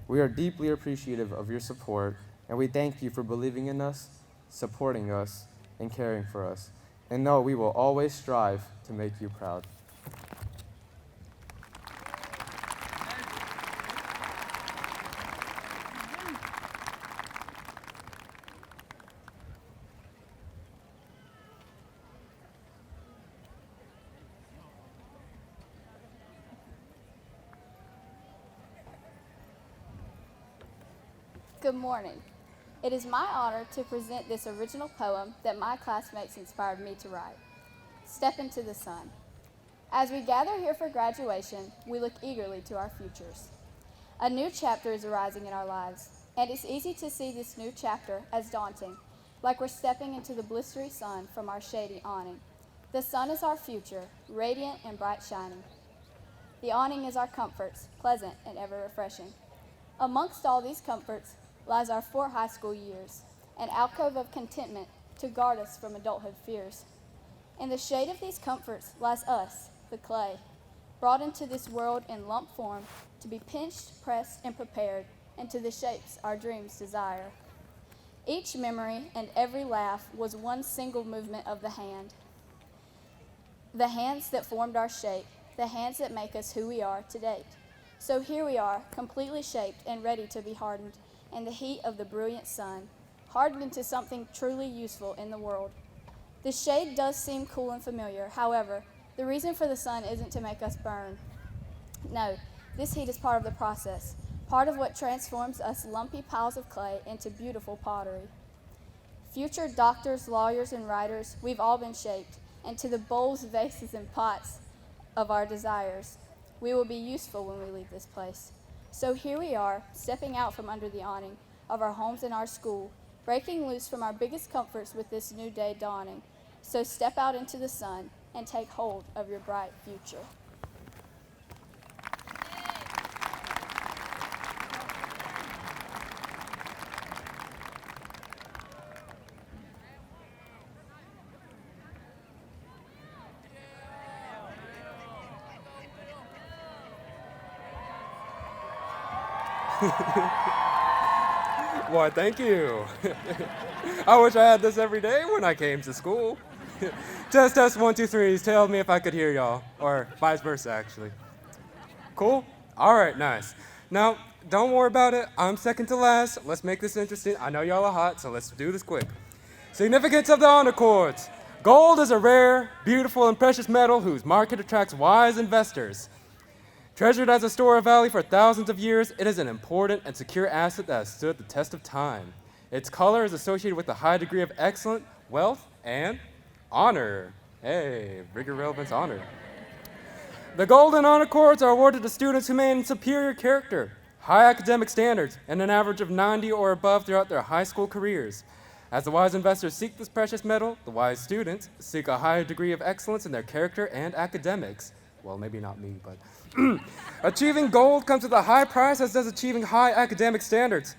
We are deeply appreciative of your support, and we thank you for believing in us, supporting us, and caring for us. And know we will always strive to make you proud. Good morning. It is my honor to present this original poem that my classmates inspired me to write, Step into the Sun. As we gather here for graduation, we look eagerly to our futures. A new chapter is arising in our lives, and it's easy to see this new chapter as daunting, like we're stepping into the blistery sun from our shady awning. The sun is our future, radiant and bright shining. The awning is our comforts, pleasant and ever refreshing. Amongst all these comforts lies our 4 high school years, an alcove of contentment to guard us from adulthood fears. In the shade of these comforts lies us, the clay, brought into this world in lump form to be pinched, pressed, and prepared into the shapes our dreams desire. Each memory and every laugh was one single movement of the hands that formed our shape, the hands that make us who we are to date. So here we are, completely shaped and ready to be hardened in the heat of the brilliant sun, hardened into something truly useful in the world. The shade does seem cool and familiar. However, the reason for the sun isn't to make us burn. No, this heat is part of the process, part of what transforms us lumpy piles of clay into beautiful pottery. Future doctors, lawyers, and writers, we've all been shaped into the bowls, vases, and pots of our desires. We will be useful when we leave this place. So here we are, stepping out from under the awning of our homes and our school, breaking loose from our biggest comforts with this new day dawning. So step out into the sun and take hold of your bright future. Why, thank you. I wish I had this every day when I came to school. Test 1, 2, 3. Tell me if I could hear y'all, or vice versa, actually. Cool? All right, nice. Now, don't worry about it. I'm second to last. Let's make this interesting. I know y'all are hot, so let's do this quick. Significance of the honor chords. Gold is a rare, beautiful, and precious metal whose market attracts wise investors. Treasured as a store of value for thousands of years, it is an important and secure asset that has stood the test of time. Its color is associated with a high degree of excellence, wealth, and honor. Hey, rigor, relevance, honor. The Golden Honor Cords are awarded to students who maintain superior character, high academic standards, and an average of 90 or above throughout their high school careers. As the wise investors seek this precious metal, the wise students seek a higher degree of excellence in their character and academics. Well, maybe not me, but... Achieving gold comes with a high price, as does achieving high academic standards.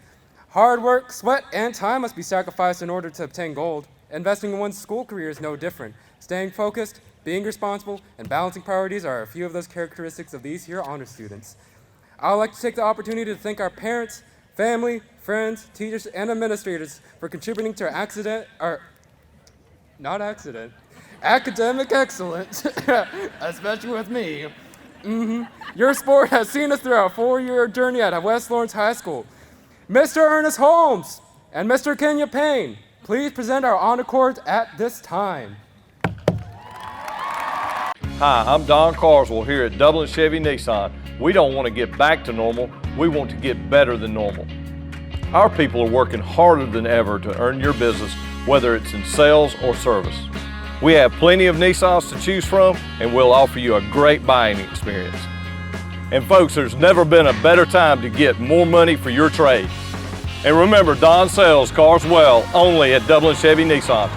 Hard work, sweat, and time must be sacrificed in order to obtain gold. Investing in one's school career is no different. Staying focused, being responsible, and balancing priorities are a few of those characteristics of these here honor students. I would like to take the opportunity to thank our parents, family, friends, teachers, and administrators for contributing to our academic excellence, especially with me. Your sport has seen us through our 4-year journey at West Lawrence High School. Mr. Ernest Holmes and Mr. Kenya Payne, please present our honor cords at this time. Hi, I'm Don Carswell here at Dublin Chevy Nissan. We don't want to get back to normal, we want to get better than normal. Our people are working harder than ever to earn your business, whether it's in sales or service. We have plenty of Nissans to choose from, and we'll offer you a great buying experience. And folks, there's never been a better time to get more money for your trade. And remember, Don sells cars well, only at Dublin Chevy Nissan.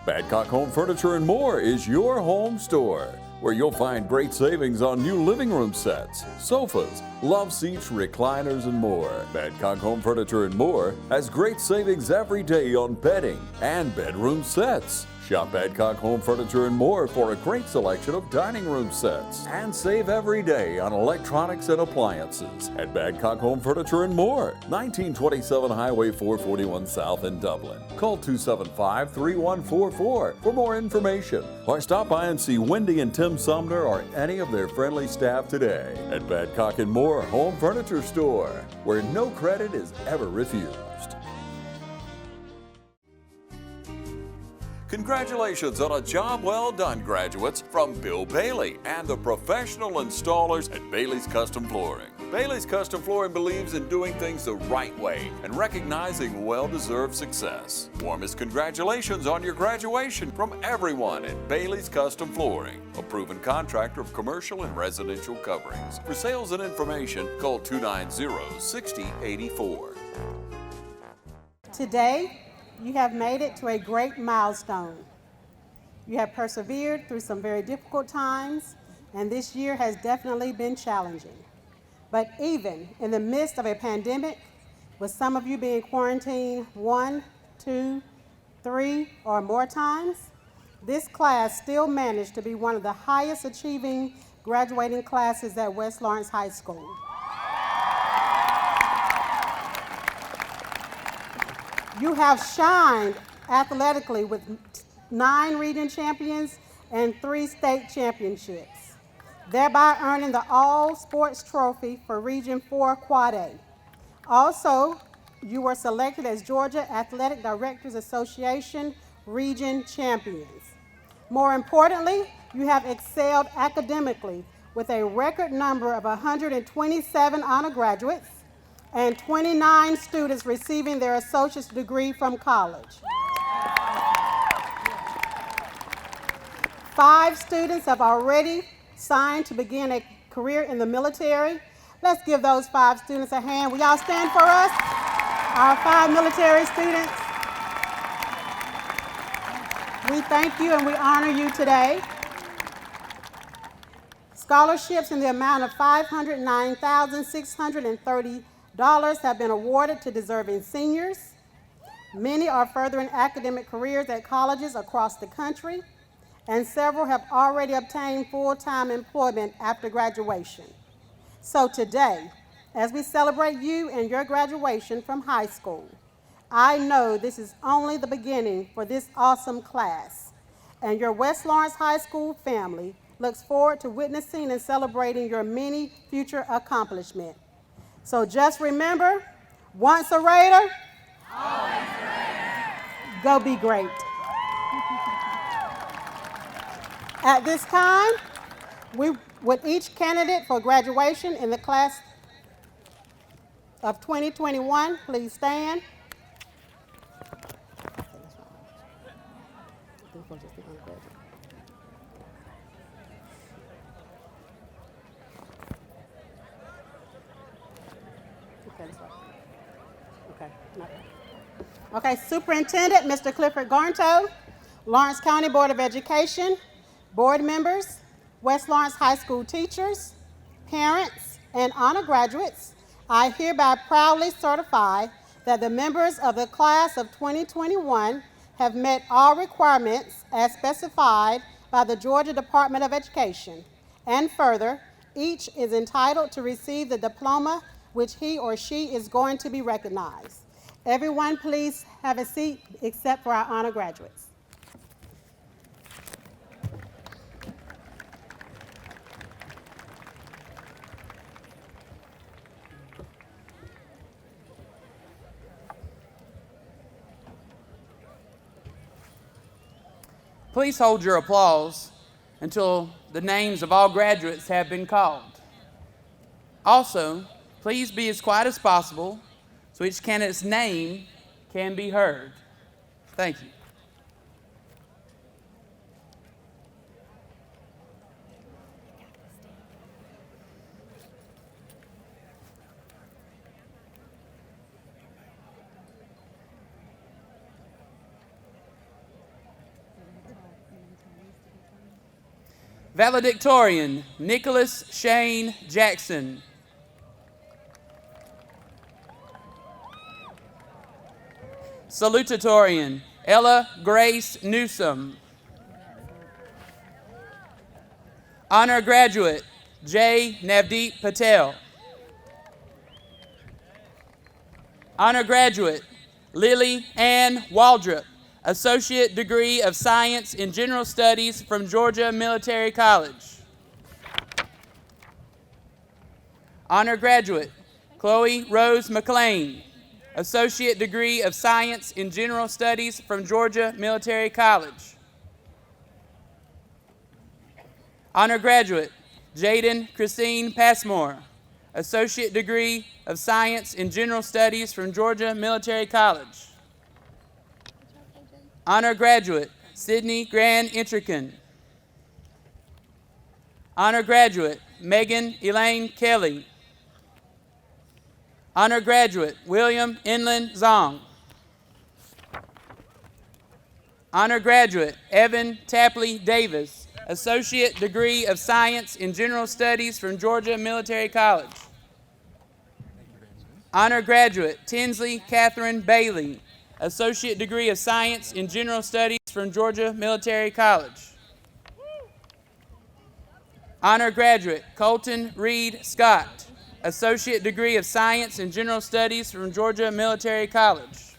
Badcock Home Furniture and More is your home store, where you'll find great savings on new living room sets, sofas, love seats, recliners, and more. Badcock Home Furniture and More has great savings every day on bedding and bedroom sets. Shop Badcock Home Furniture and More for a great selection of dining room sets. And save every day on electronics and appliances at Badcock Home Furniture and More, 1927 Highway 441 South in Dublin. Call 275-3144 for more information, or stop by and see Wendy and Tim Sumner or any of their friendly staff today at Badcock and More Home Furniture Store, where no credit is ever refused. Congratulations on a job well done, graduates, from Bill Bailey and the professional installers at Bailey's Custom Flooring. Bailey's Custom Flooring believes in doing things the right way and recognizing well-deserved success. Warmest congratulations on your graduation from everyone at Bailey's Custom Flooring, a proven contractor of commercial and residential coverings. For sales and information, call 290-6084. Today, you have made it to a great milestone. You have persevered through some very difficult times, and this year has definitely been challenging. But even in the midst of a pandemic, with some of you being quarantined 1, 2, 3, or more times, this class still managed to be one of the highest achieving graduating classes at West Lawrence High School. You have shined athletically with 9 region champions and 3 state championships, thereby earning the All Sports Trophy for Region 4 Quad A. Also, you were selected as Georgia Athletic Directors Association Region Champions. More importantly, you have excelled academically with a record number of 127 honor graduates and 29 students receiving their associate's degree from college. 5 students have already signed to begin a career in the military. Let's give those 5 students a hand. Will y'all stand for us? Our 5 military students. We thank you and we honor you today. Scholarships in the amount of $509,630 have been awarded to deserving seniors. Many are furthering academic careers at colleges across the country, and several have already obtained full-time employment after graduation. So today, as we celebrate you and your graduation from high school, I know this is only the beginning for this awesome class, and your West Lawrence High School family looks forward to witnessing and celebrating your many future accomplishments. So just remember, once a Raider, always a Raider. Go be great. At this time, with each candidate for graduation in the class of 2021, please stand. Okay, Superintendent, Mr. Clifford Garnto, Lawrence County Board of Education, board members, West Lawrence High School teachers, parents, and honor graduates, I hereby proudly certify that the members of the class of 2021 have met all requirements as specified by the Georgia Department of Education, and further, each is entitled to receive the diploma which he or she is going to be recognized. Everyone, please have a seat except for our honor graduates. Please hold your applause until the names of all graduates have been called. Also, please be as quiet as possible so each candidate's name can be heard. Thank you. Valedictorian, Nicholas Shane Jackson. Salutatorian, Ella Grace Newsom. Honor graduate, J. Navdeep Patel. Honor graduate, Lily Ann Waldrop, Associate Degree of Science in General Studies from Georgia Military College. Honor graduate, Chloe Rose McLean, Associate Degree of Science in General Studies from Georgia Military College. Honor graduate, Jaden Christine Passmore, Associate Degree of Science in General Studies from Georgia Military College. Honor graduate, Sydney Grand Intrican. Honor graduate, Megan Elaine Kelly. Honor graduate, William Inland Zong. Honor graduate, Evan Tapley Davis, Associate Degree of Science in General Studies from Georgia Military College. Honor graduate, Tinsley Catherine Bailey, Associate Degree of Science in General Studies from Georgia Military College. Honor graduate, Colton Reed Scott, Associate Degree of Science in General Studies from Georgia Military College.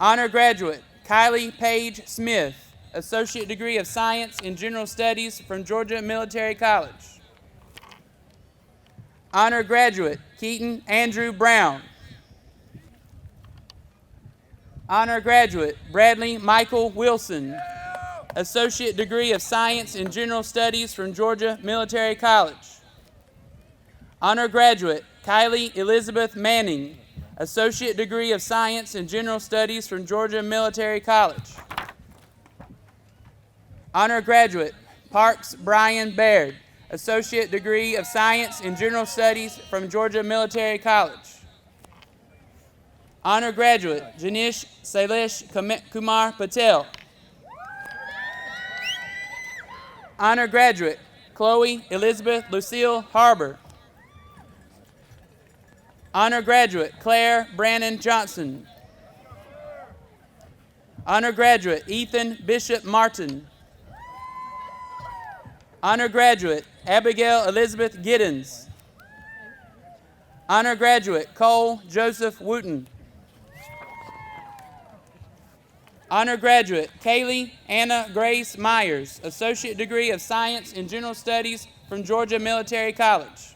Honor graduate, Kylie Page Smith, Associate Degree of Science in General Studies from Georgia Military College. Honor graduate, Keaton Andrew Brown. Honor graduate, Bradley Michael Wilson, Associate Degree of Science in General Studies from Georgia Military College. Honor graduate, Kylie Elizabeth Manning, Associate Degree of Science in General Studies from Georgia Military College. Honor graduate, Parks Brian Baird, Associate Degree of Science in General Studies from Georgia Military College. Honor graduate, Janish Sailesh Kumar Patel. Honor graduate, Chloe Elizabeth Lucille Harbor. Honor graduate, Claire Brannon Johnson. Honor graduate, Ethan Bishop Martin. Honor graduate, Abigail Elizabeth Giddens. Honor graduate, Cole Joseph Wooten. Honor graduate, Kaylee Anna Grace Myers, Associate Degree of Science in General Studies from Georgia Military College.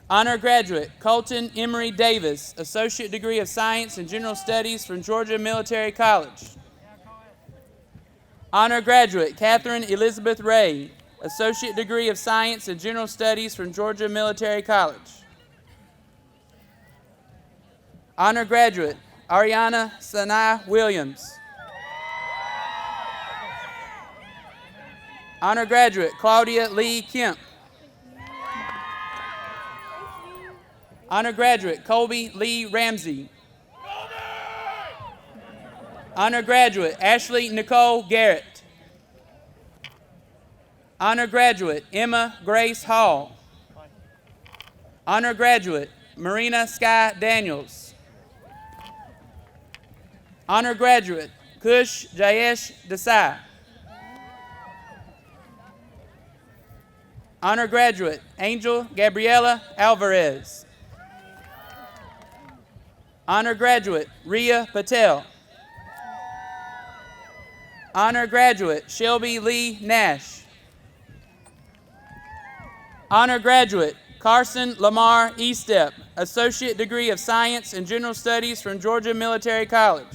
Honor graduate, Colton Emery Davis, Associate Degree of Science in General Studies from Georgia Military College. Honor graduate, Catherine Elizabeth Ray, Associate Degree of Science in General Studies from Georgia Military College. Honor graduate, Ariana Sanaa Williams. Honor graduate, Claudia Lee Kemp. Honor graduate, Colby Lee Ramsey. Honor graduate, Ashley Nicole Garrett. Honor graduate, Emma Grace Hall. Honor graduate, Marina Sky Daniels. Honor graduate, Kush Jayesh Desai. Honor graduate, Angel Gabriela Alvarez. Honor graduate, Ria Patel. Honor graduate, Shelby Lee Nash. Honor graduate, Carson Lamar Estep, Associate Degree of Science in General Studies from Georgia Military College.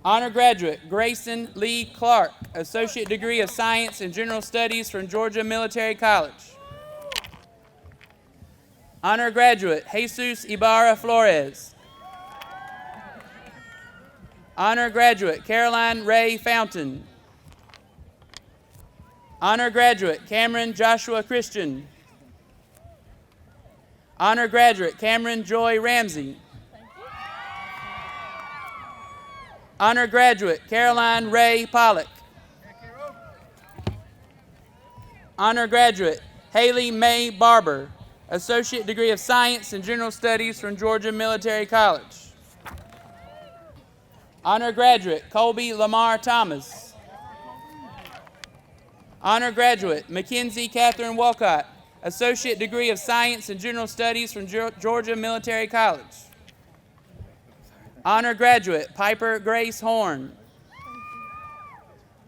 Honor graduate, Grayson Lee Clark, Associate Degree of Science in General Studies from Georgia Military College. Honor graduate, Jesus Ibarra Flores. Honor graduate, Caroline Ray Fountain. Honor graduate, Cameron Joshua Christian. Honor graduate, Cameron Joy Ramsey. Honor graduate Caroline Ray Pollock. Honor graduate Haley Mae Barber, Associate Degree of Science and General Studies from Georgia Military College. Honor graduate Colby Lamar Thomas. Honor graduate Mackenzie Catherine Walcott, Associate Degree of Science and General Studies from Georgia Military College. Honor graduate Piper Grace Horn.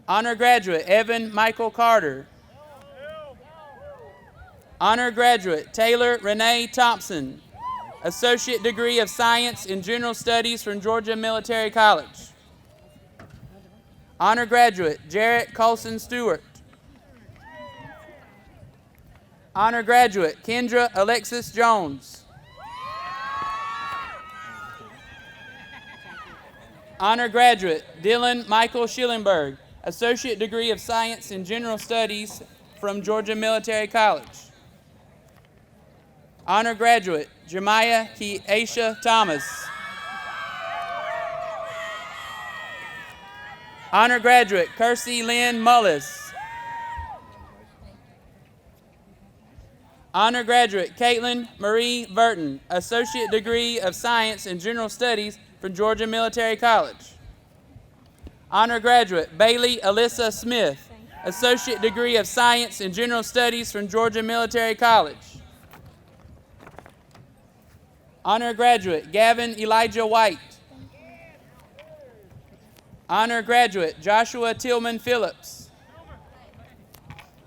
Honor graduate Evan Michael Carter. Honor graduate Taylor Renee Thompson, Associate Degree of Science in General Studies from Georgia Military College. Honor graduate Jarrett Colson Stewart. Honor graduate Kendra Alexis Jones. Honor graduate Dylan Michael Schillenberg, Associate Degree of Science in General Studies from Georgia Military College. Honor graduate Jemiah Keisha Thomas. Honor graduate Kersey Lynn Mullis. Honor graduate Caitlin Marie Burton, Associate Degree of Science in General Studies from Georgia Military College. Honor graduate Bailey Alyssa Smith, Associate Degree of Science in General Studies from Georgia Military College. Honor graduate Gavin Elijah White. Honor graduate Joshua Tillman Phillips.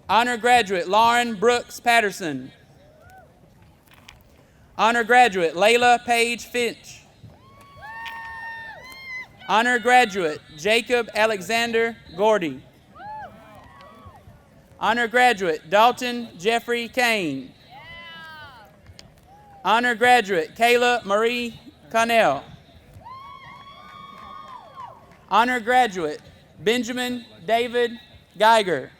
Honor graduate Lauren Brooks Patterson. Honor graduate Layla Page Finch. Honor graduate Jacob Alexander Gordy. Honor graduate Dalton Jeffrey Kane. Honor graduate Kayla Marie Connell. Honor graduate Benjamin David Geiger.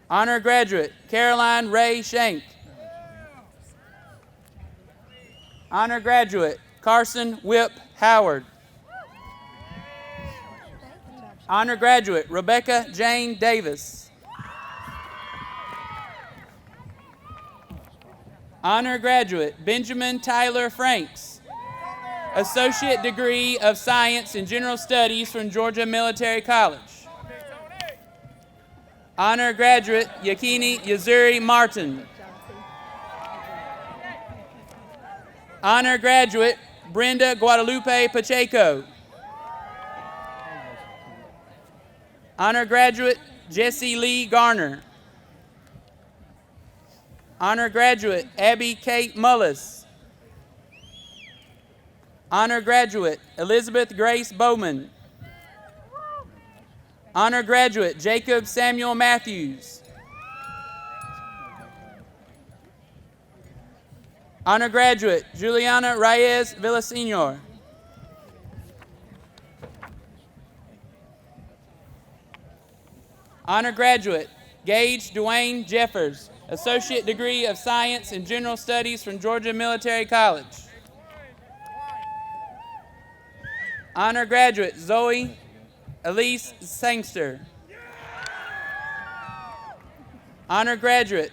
Honor graduate Caroline Ray Shank. Honor graduate Carson Whip Howard. Honor graduate Rebecca Jane Davis. Honor graduate Benjamin Tyler Franks, Associate Degree of Science in General Studies from Georgia Military College. Honor graduate Yakini Yazuri Martin. Honor graduate Brenda Guadalupe Pacheco. Honor graduate Jesse Lee Garner. Honor graduate Abby Kate Mullis. Honor graduate Elizabeth Grace Bowman. Honor graduate Jacob Samuel Matthews. Honor graduate Juliana Reyes Villaseñor. Honor graduate Gage Dwayne Jeffers, Associate Degree of Science in General Studies from Georgia Military College. Honor graduate Zoe Elise Sangster. Honor graduate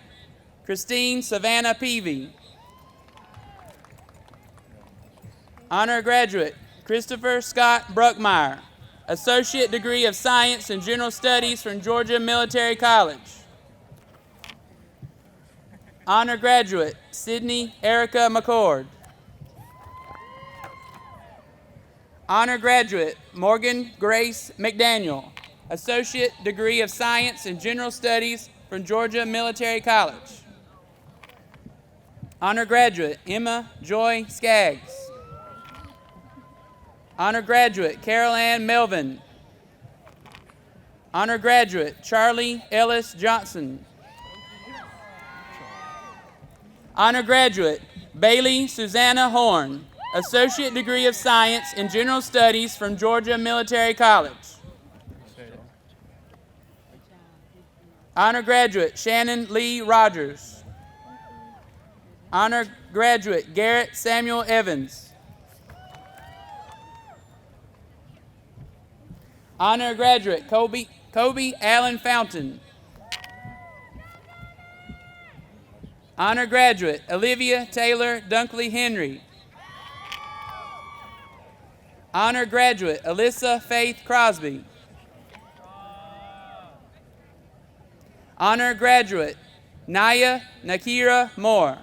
Christine Savannah Peavy. Honor graduate Christopher Scott Bruckmeyer, Associate Degree of Science in General Studies from Georgia Military College. Honor graduate Sydney Erica McCord. Honor graduate Morgan Grace McDaniel, Associate Degree of Science in General Studies from Georgia Military College. Honor graduate Emma Joy Skaggs. Honor graduate Carol Ann Melvin. Honor graduate Charlie Ellis Johnson. Honor graduate Bailey Susanna Horn, Associate Degree of Science in General Studies from Georgia Military College. Honor graduate Shannon Lee Rogers. Honor graduate Garrett Samuel Evans. Honor graduate Kobe Allen Fountain. Honor graduate Olivia Taylor Dunkley Henry. Honor graduate Alyssa Faith Crosby. Honor graduate Naya Nakira Moore.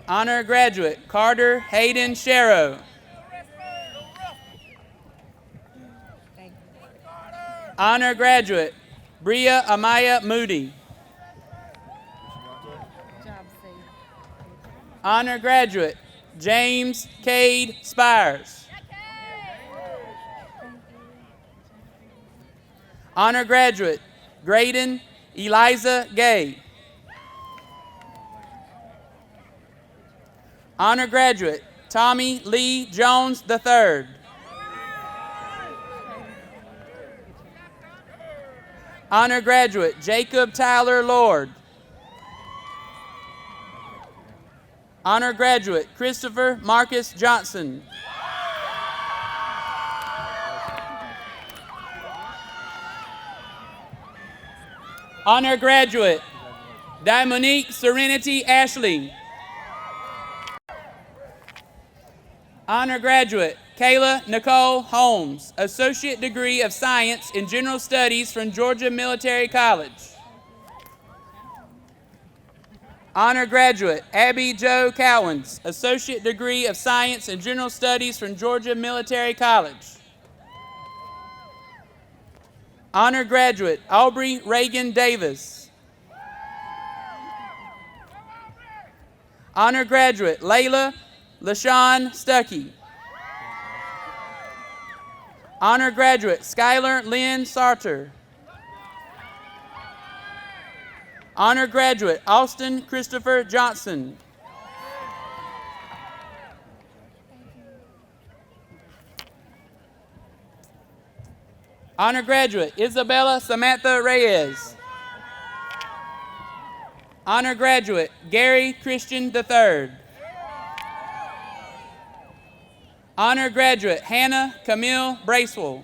Honor graduate Carter Hayden Sharrow. Honor graduate Bria Amaya Moody. Honor graduate James Cade Spires. Honor graduate Graydon Eliza Gay. Honor graduate Tommy Lee Jones III. Honor graduate Jacob Tyler Lord. Honor graduate Christopher Marcus Johnson. Honor graduate Dimonique Serenity Ashley. Honor graduate Kayla Nicole Holmes, Associate Degree of Science in General Studies from Georgia Military College. Honor graduate Abby Jo Cowens, Associate Degree of Science in General Studies from Georgia Military College. Honor graduate Aubrey Reagan Davis. Honor graduate Layla LaShawn Stuckey. Honor graduate Skylar Lynn Sarter. Honor graduate Austin Christopher Johnson. Honor graduate Isabella Samantha Reyes. Honor graduate Gary Christian III. Honor graduate Hannah Camille Bracewell.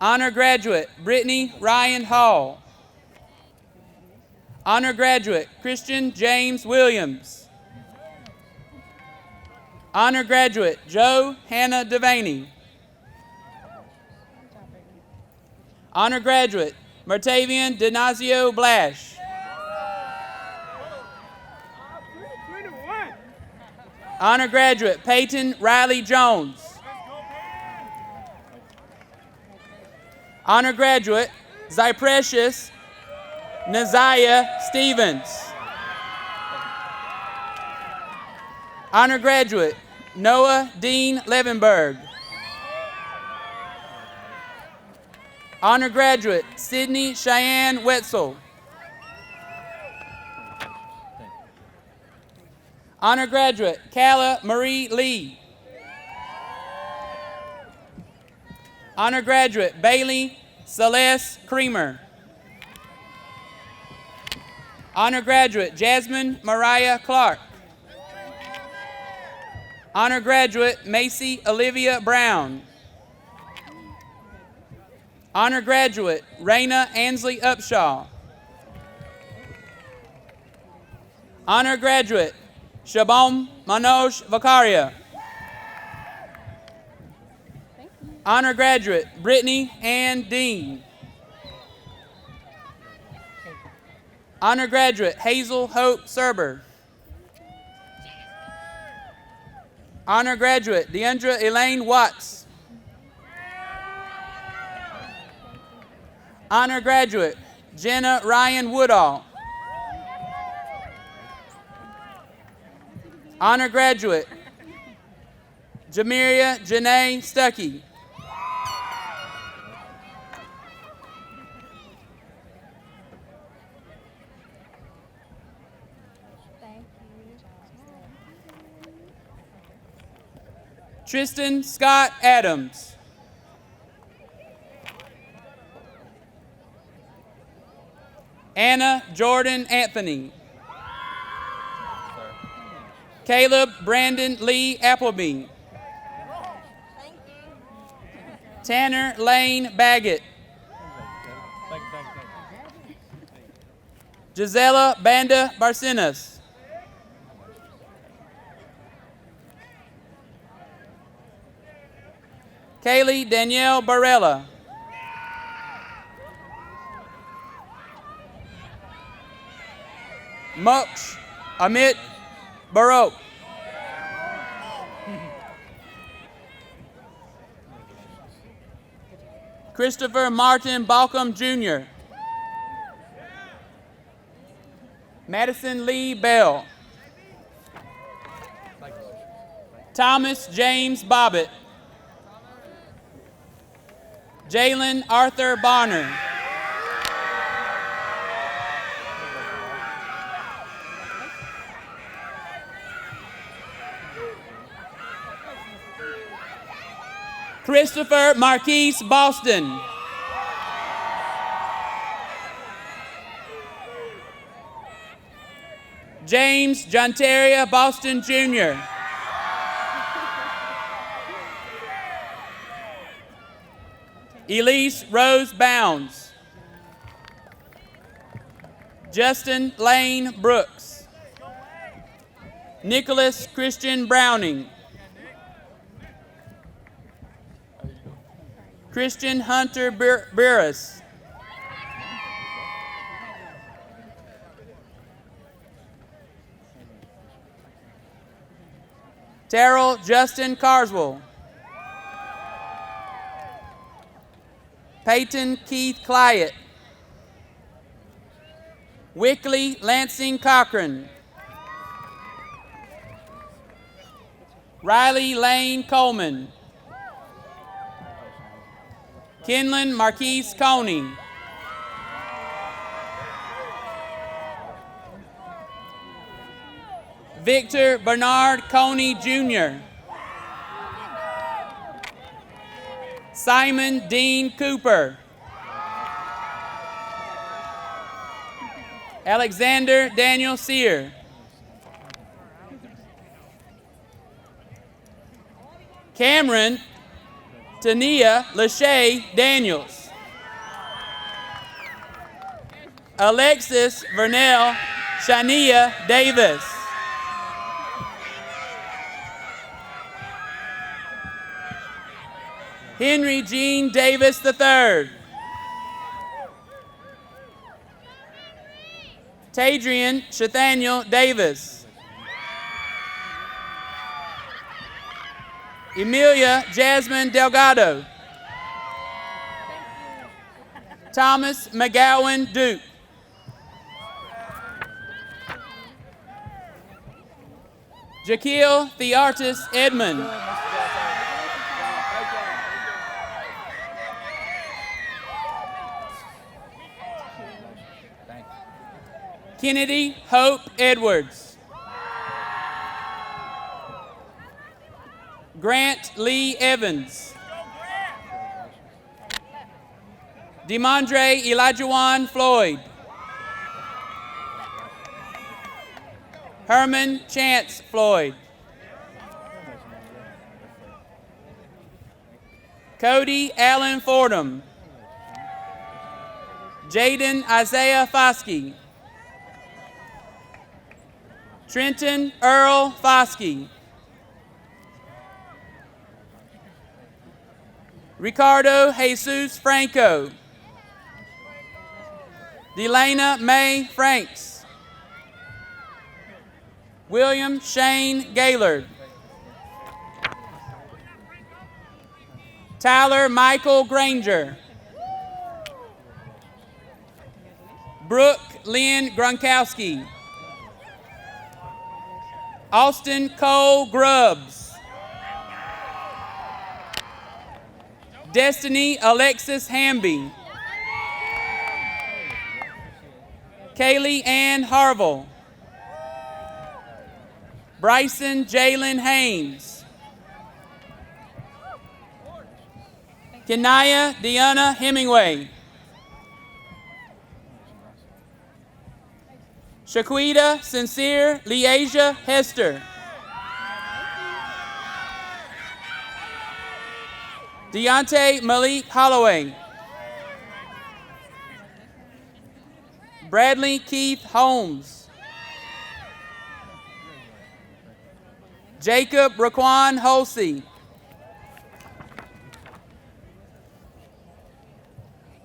Honor graduate Brittany Ryan Hall. Honor graduate Christian James Williams. Honor graduate Joe Hannah Devaney. Honor graduate Martavian Denazio Blash. Honor graduate Peyton Riley Jones. Honor graduate Zyprecious Naziah Stevens. Honor graduate Noah Dean Levenberg. Honor graduate Sydney Cheyenne Wetzel. Honor graduate Calla Marie Lee. Honor graduate Bailey Celeste Creamer. Honor graduate Jasmine Mariah Clark. Honor graduate Macy Olivia Brown. Honor graduate Raina Ansley Upshaw. Honor graduate Shabam Manoj Vakaria. Honor graduate Brittany Ann Dean. Honor graduate Hazel Hope Serber. Honor graduate Deandra Elaine Watts. Honor graduate Jenna Ryan Woodall. Honor graduate Jamiria Janae Stuckey. Tristan Scott Adams. Anna Jordan Anthony. Caleb Brandon Lee Appleby. Tanner Lane Baggett. Gisela Banda Barcenas. Kaylee Danielle Barella. Moksh Amit Barok. Christopher Martin Balcom Jr. Madison Lee Bell. Thomas James Bobbitt. Jalen Arthur Bonner. Christopher Marquise Boston. James Jontaria Boston Jr. Elise Rose Bounds. Justin Lane Brooks. Nicholas Christian Browning. Christian Hunter Burris. Terrell Justin Carswell. Peyton Keith Clyett. Wickley Lansing Cochran. Riley Lane Coleman. Kenlon Marquise Coney. Victor Bernard Coney Jr. Simon Dean Cooper. Alexander Daniel Sear. Cameron Tania Lachey Daniels. Alexis Vernell Shania Davis. Henry Jean Davis III. Tadrian Shathaniel Davis. Emilia Jasmine Delgado. Thomas McGowan Duke. Jaquil Theartis Edmond. Kennedy Hope Edwards. Grant Lee Evans. Demondre Elijahwan Floyd. Herman Chance Floyd. Cody Allen Fordham. Jaden Isaiah Foskey. Trenton Earl Foskey. Ricardo Jesus Franco. Delana May Franks. William Shane Gaylord. Tyler Michael Granger. Brooke Lynn Gronkowski. Austin Cole Grubbs. Destiny Alexis Hamby. Kaylee Ann Harville. Bryson Jalen Haynes. Kenaya Deanna Hemingway. Shaquita Sincere Leasia Hester. Deontay Malik Holloway. Bradley Keith Holmes. Jacob Raquan Holsey.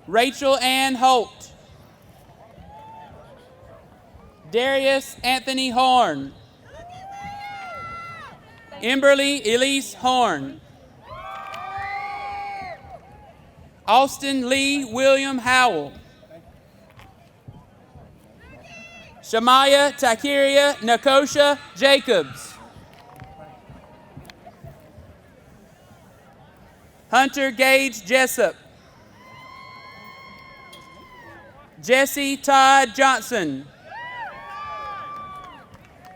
Rachel Ann Holt. Darius Anthony Horn. Emberly Elise Horn. Austin Lee William Howell. Shamaya Takiria Nakosha Jacobs. Hunter Gage Jessup. Jesse Todd Johnson.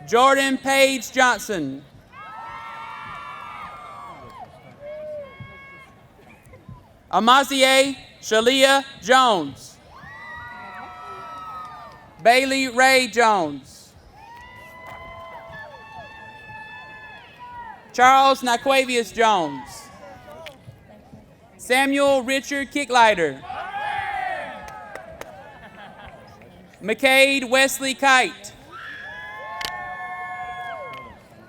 Jordan Page Johnson. Amazie Shalia Jones. Bailey Ray Jones. Charles Naquavius Jones. Samuel Richard Kicklighter. McCade Wesley Kite.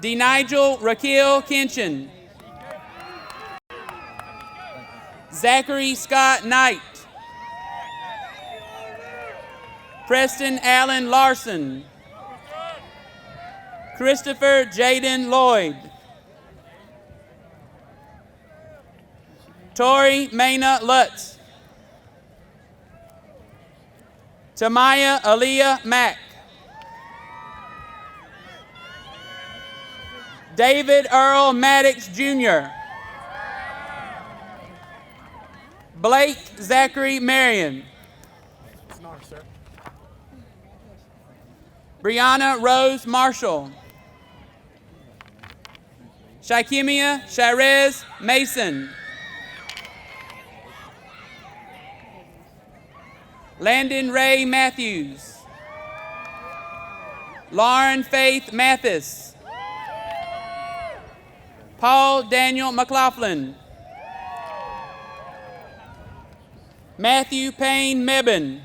DeNigel Raquel Kinchin. Zachary Scott Knight. Preston Allen Larson. Christopher Jaden Lloyd. Tori Mayna Lutz. Tamaya Aaliyah Mack. David Earl Maddox Jr. Blake Zachary Marion. Brianna Rose Marshall. Shaikimia Shirez Mason. Landon Ray Matthews. Lauren Faith Mathis. Paul Daniel McLaughlin. Matthew Payne Mebane.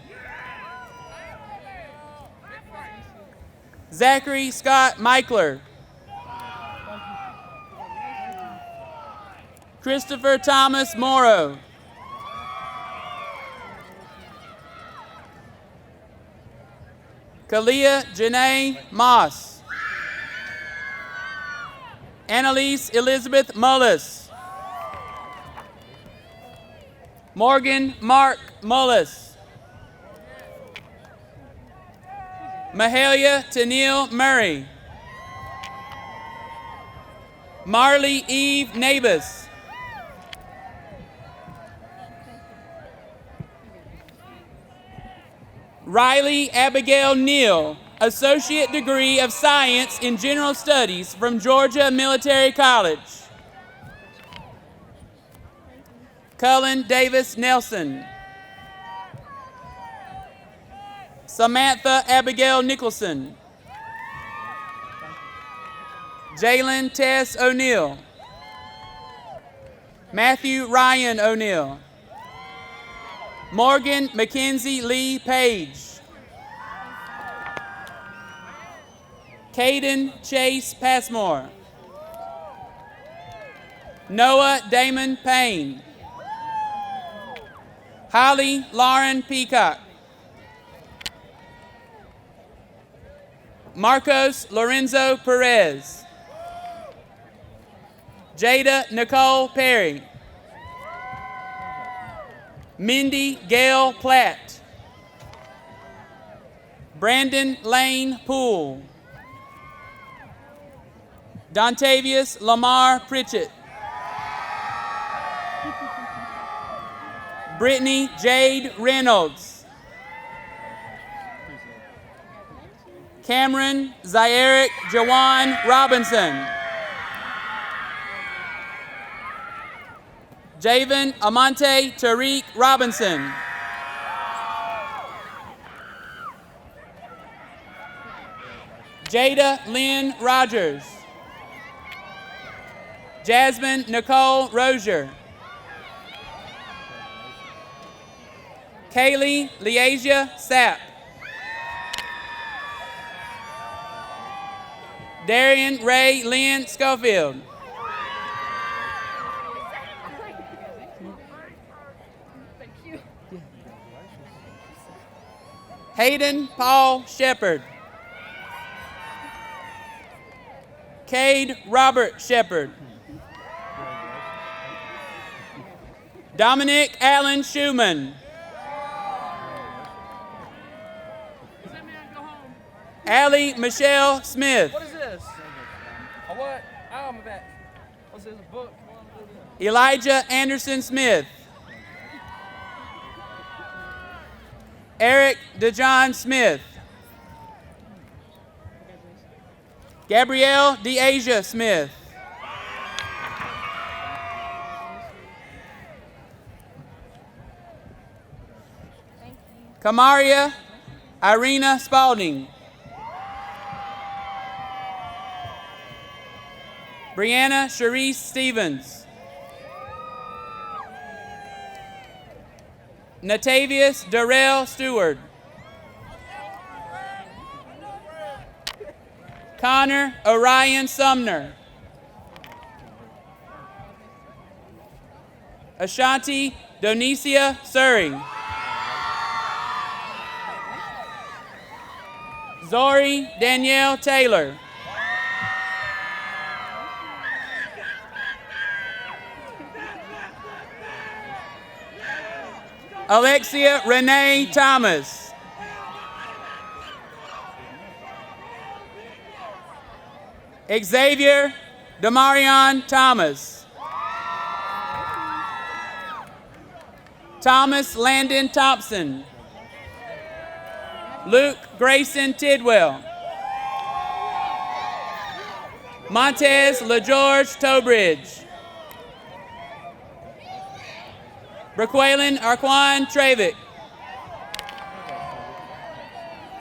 Zachary Scott Michler. Christopher Thomas Morrow. Kalia Janae Moss. Annalise Elizabeth Mullis. Morgan Mark Mullis. Mahalia Tennille Murray. Marley Eve Nabus. Riley Abigail Neal, Associate Degree of Science in General Studies from Georgia Military College. Cullen Davis Nelson. Samantha Abigail Nicholson. Jalen Tess O'Neill. Matthew Ryan O'Neill. Morgan Mackenzie Lee Page. Caden Chase Passmore. Noah Damon Payne. Holly Lauren Peacock. Marcos Lorenzo Perez. Jada Nicole Perry. Mindy Gail Platt. Brandon Lane Poole. Dontavius Lamar Pritchett. Brittany Jade Reynolds. Cameron Zairic Jawan Robinson. Javen Amante Tariq Robinson. Jada Lynn Rogers. Jasmine Nicole Rozier. Kaylee Leasia Sapp. Darian Ray Lynn Schofield. Hayden Paul Shepard. Cade Robert Shepard. Dominic Allen Schumann. Allie Michelle Smith. What is this? A what? Oh, my back. What's this, a book? Elijah Anderson Smith. Eric DeJohn Smith. Gabrielle DeAsia Smith. Kamaria Irina Spalding. Brianna Cherise Stevens. Natavius Darrell Stewart. Connor Orion Sumner. Ashanti Donicia Surrey. Zori Danielle Taylor. Alexia Renee Thomas. Xavier Demarion Thomas. Thomas Landon Thompson. Luke Grayson Tidwell. Montez LaGeorge Tobridge. Braquelin Arquan Travick.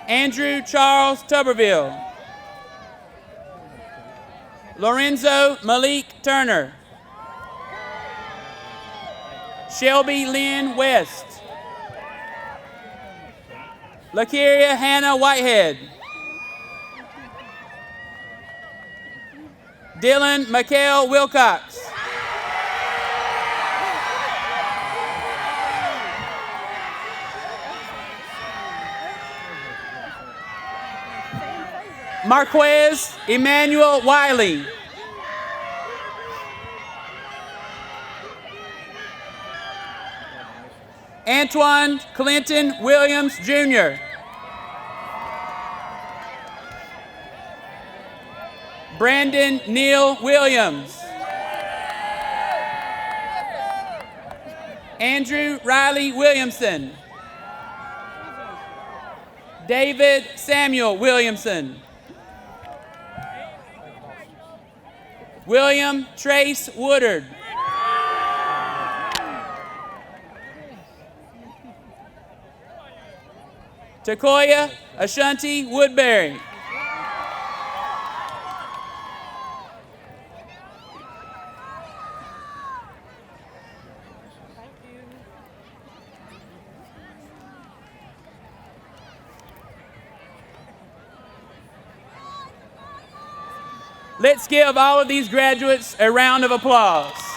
Andrew Charles Tuberville. Lorenzo Malik Turner. Shelby Lynn West. Lakeria Hannah Whitehead. Dylan Mikhail Wilcox. Marquez Emmanuel Wiley. Antoine Clinton Williams, Jr. Brandon Neal Williams. Andrew Riley Williamson. David Samuel Williamson. William Trace Woodard. Takoya Ashanti Woodbury. Let's give all of these graduates a round of applause.